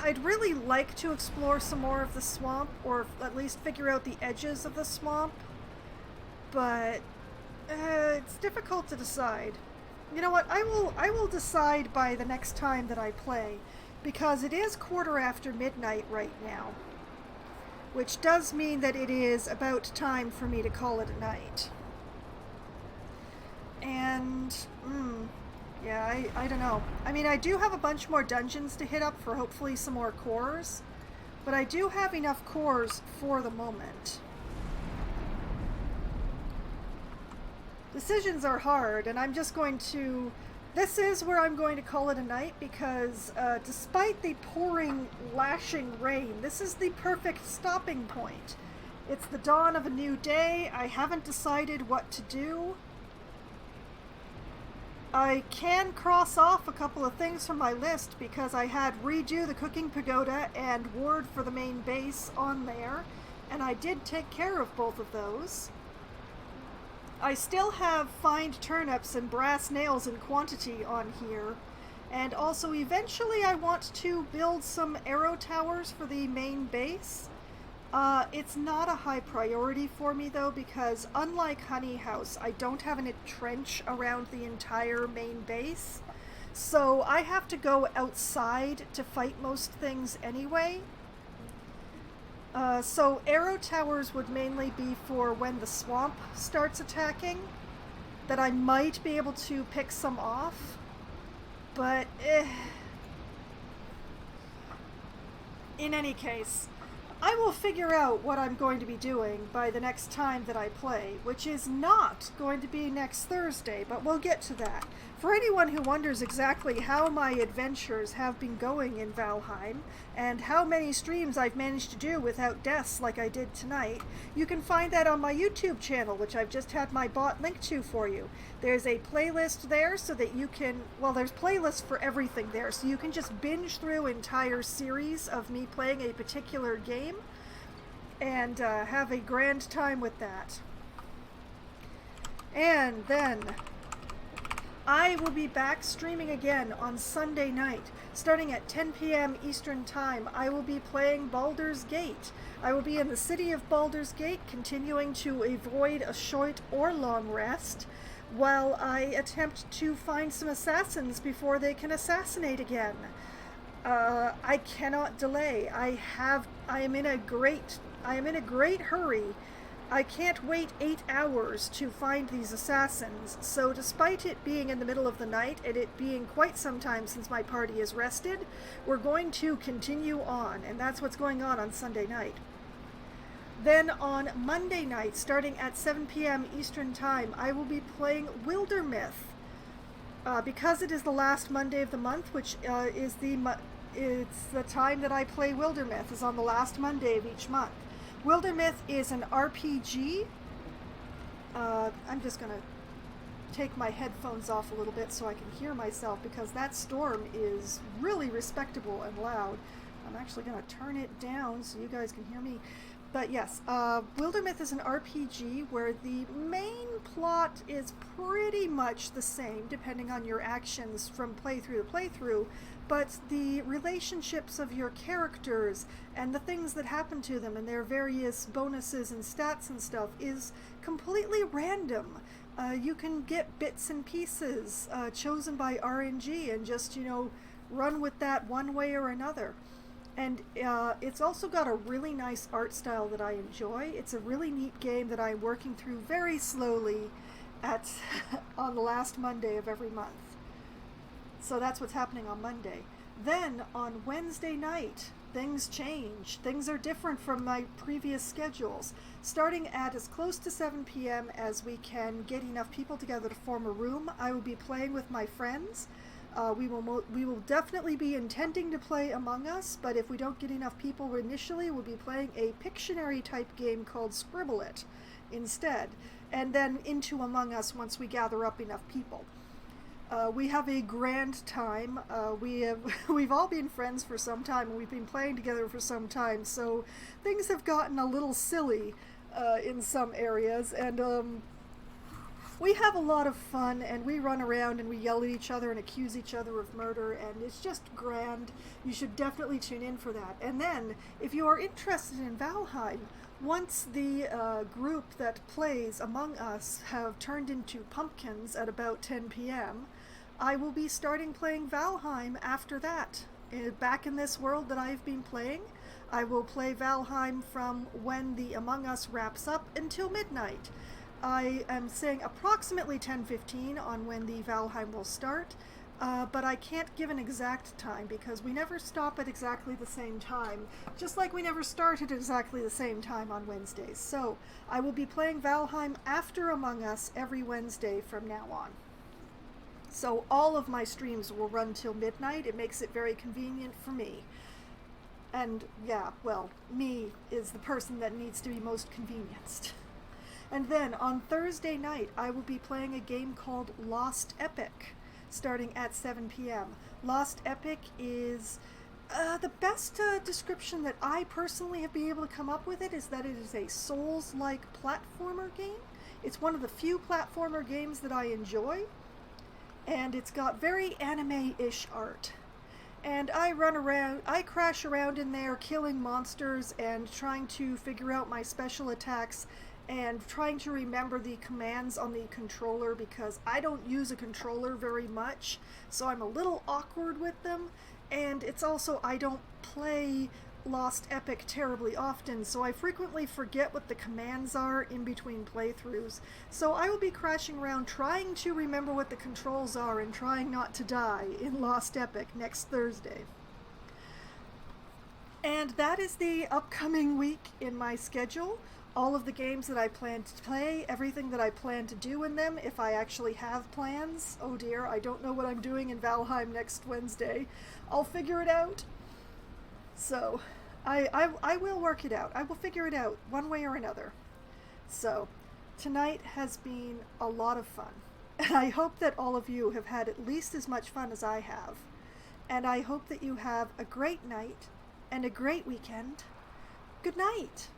Speaker 1: I'd really like to explore some more of the swamp, or at least figure out the edges of the swamp, but it's difficult to decide. You know what, I will decide by the next time that I play, because it is 1/4 midnight right now. Which does mean that it is about time for me to call it a night. And, yeah, I don't know. I mean, I do have a bunch more dungeons to hit up for hopefully some more cores, but I do have enough cores for the moment. Decisions are hard, and I'm just going to... This is where I'm going to call it a night because despite the pouring, lashing rain, this is the perfect stopping point. It's the dawn of a new day. I haven't decided what to do. I can cross off a couple of things from my list because I had redo the cooking pagoda and ward for the main base on there, and I did take care of both of those. I still have find turnips and brass nails in quantity on here, and also eventually I want to build some arrow towers for the main base. It's not a high priority for me though, because unlike Honey House, I don't have a trench around the entire main base, so I have to go outside to fight most things anyway. So arrow towers would mainly be for when the swamp starts attacking, that I might be able to pick some off, but in any case, I will figure out what I'm going to be doing by the next time that I play, which is not going to be next Thursday, but we'll get to that. For anyone who wonders exactly how my adventures have been going in Valheim, and how many streams I've managed to do without deaths like I did tonight, you can find that on my YouTube channel, which I've just had my bot linked to for you. There's a playlist there so that you can, well, there's playlists for everything there, so you can just binge through entire series of me playing a particular game and have a grand time with that. And then I will be back streaming again on Sunday night. Starting at 10 p.m. Eastern Time, I will be playing Baldur's Gate. I will be in the city of Baldur's Gate, continuing to avoid a short or long rest, while I attempt to find some assassins before they can assassinate again. I cannot delay. I am in a great hurry. I can't wait 8 hours to find these assassins, so despite it being in the middle of the night and it being quite some time since my party is rested, we're going to continue on, and that's what's going on Sunday night. Then on Monday night, starting at 7 p.m. Eastern Time, I will be playing Wildermyth. Because it is the last Monday of the month, which is it's the time that I play Wildermyth, is on the last Monday of each month. Wildermyth is an RPG. I'm just going to take my headphones off a little bit so I can hear myself, because that storm is really respectable and loud. I'm actually going to turn it down so you guys can hear me. But yes, Wildermyth is an RPG where the main plot is pretty much the same depending on your actions from playthrough to playthrough, but the relationships of your characters and the things that happen to them and their various bonuses and stats and stuff is completely random. You can get bits and pieces chosen by RNG and just, run with that one way or another. And it's also got a really nice art style that I enjoy. It's a really neat game that I'm working through very slowly on the last Monday of every month. So that's what's happening on Monday. Then on Wednesday night, things change. Things are different from my previous schedules. Starting at as close to 7 p.m. as we can get enough people together to form a room, I will be playing with my friends. We will definitely be intending to play Among Us, but if we don't get enough people initially, we'll be playing a Pictionary type game called Scribble It instead, and then into Among Us once we gather up enough people. We have a grand time. We've all been friends for some time, and we've been playing together for some time, so things have gotten a little silly in some areas, and we have a lot of fun, and we run around and we yell at each other and accuse each other of murder, and it's just grand. You should definitely tune in for that. And then, if you are interested in Valheim, once the group that plays Among Us have turned into pumpkins at about 10 p.m., I will be starting playing Valheim after that. Back in this world that I've been playing, I will play Valheim from when the Among Us wraps up until midnight. I am saying approximately 10:15 on when the Valheim will start, but I can't give an exact time because we never stop at exactly the same time, just like we never start at exactly the same time on Wednesdays. So I will be playing Valheim after Among Us every Wednesday from now on. So all of my streams will run till midnight. It makes it very convenient for me. And yeah, well, me is the person that needs to be most convenienced. And then on Thursday night, I will be playing a game called Lost Epic, starting at 7 p.m. Lost Epic is the best description that I personally have been able to come up with it is that it is a Souls-like platformer game. It's one of the few platformer games that I enjoy, and it's got very anime-ish art. And I crash around in there killing monsters and trying to figure out my special attacks and trying to remember the commands on the controller because I don't use a controller very much, so I'm a little awkward with them, and it's also I don't play Lost Epic terribly often, so I frequently forget what the commands are in between playthroughs. So I will be crashing around trying to remember what the controls are and trying not to die in Lost Epic next Thursday. And that is the upcoming week in my schedule. All of the games that I plan to play, everything that I plan to do in them, if I actually have plans. Oh dear, I don't know what I'm doing in Valheim next Wednesday. I'll figure it out. So, I will work it out. I will figure it out one way or another. So, tonight has been a lot of fun. And I hope that all of you have had at least as much fun as I have. And I hope that you have a great night and a great weekend. Good night.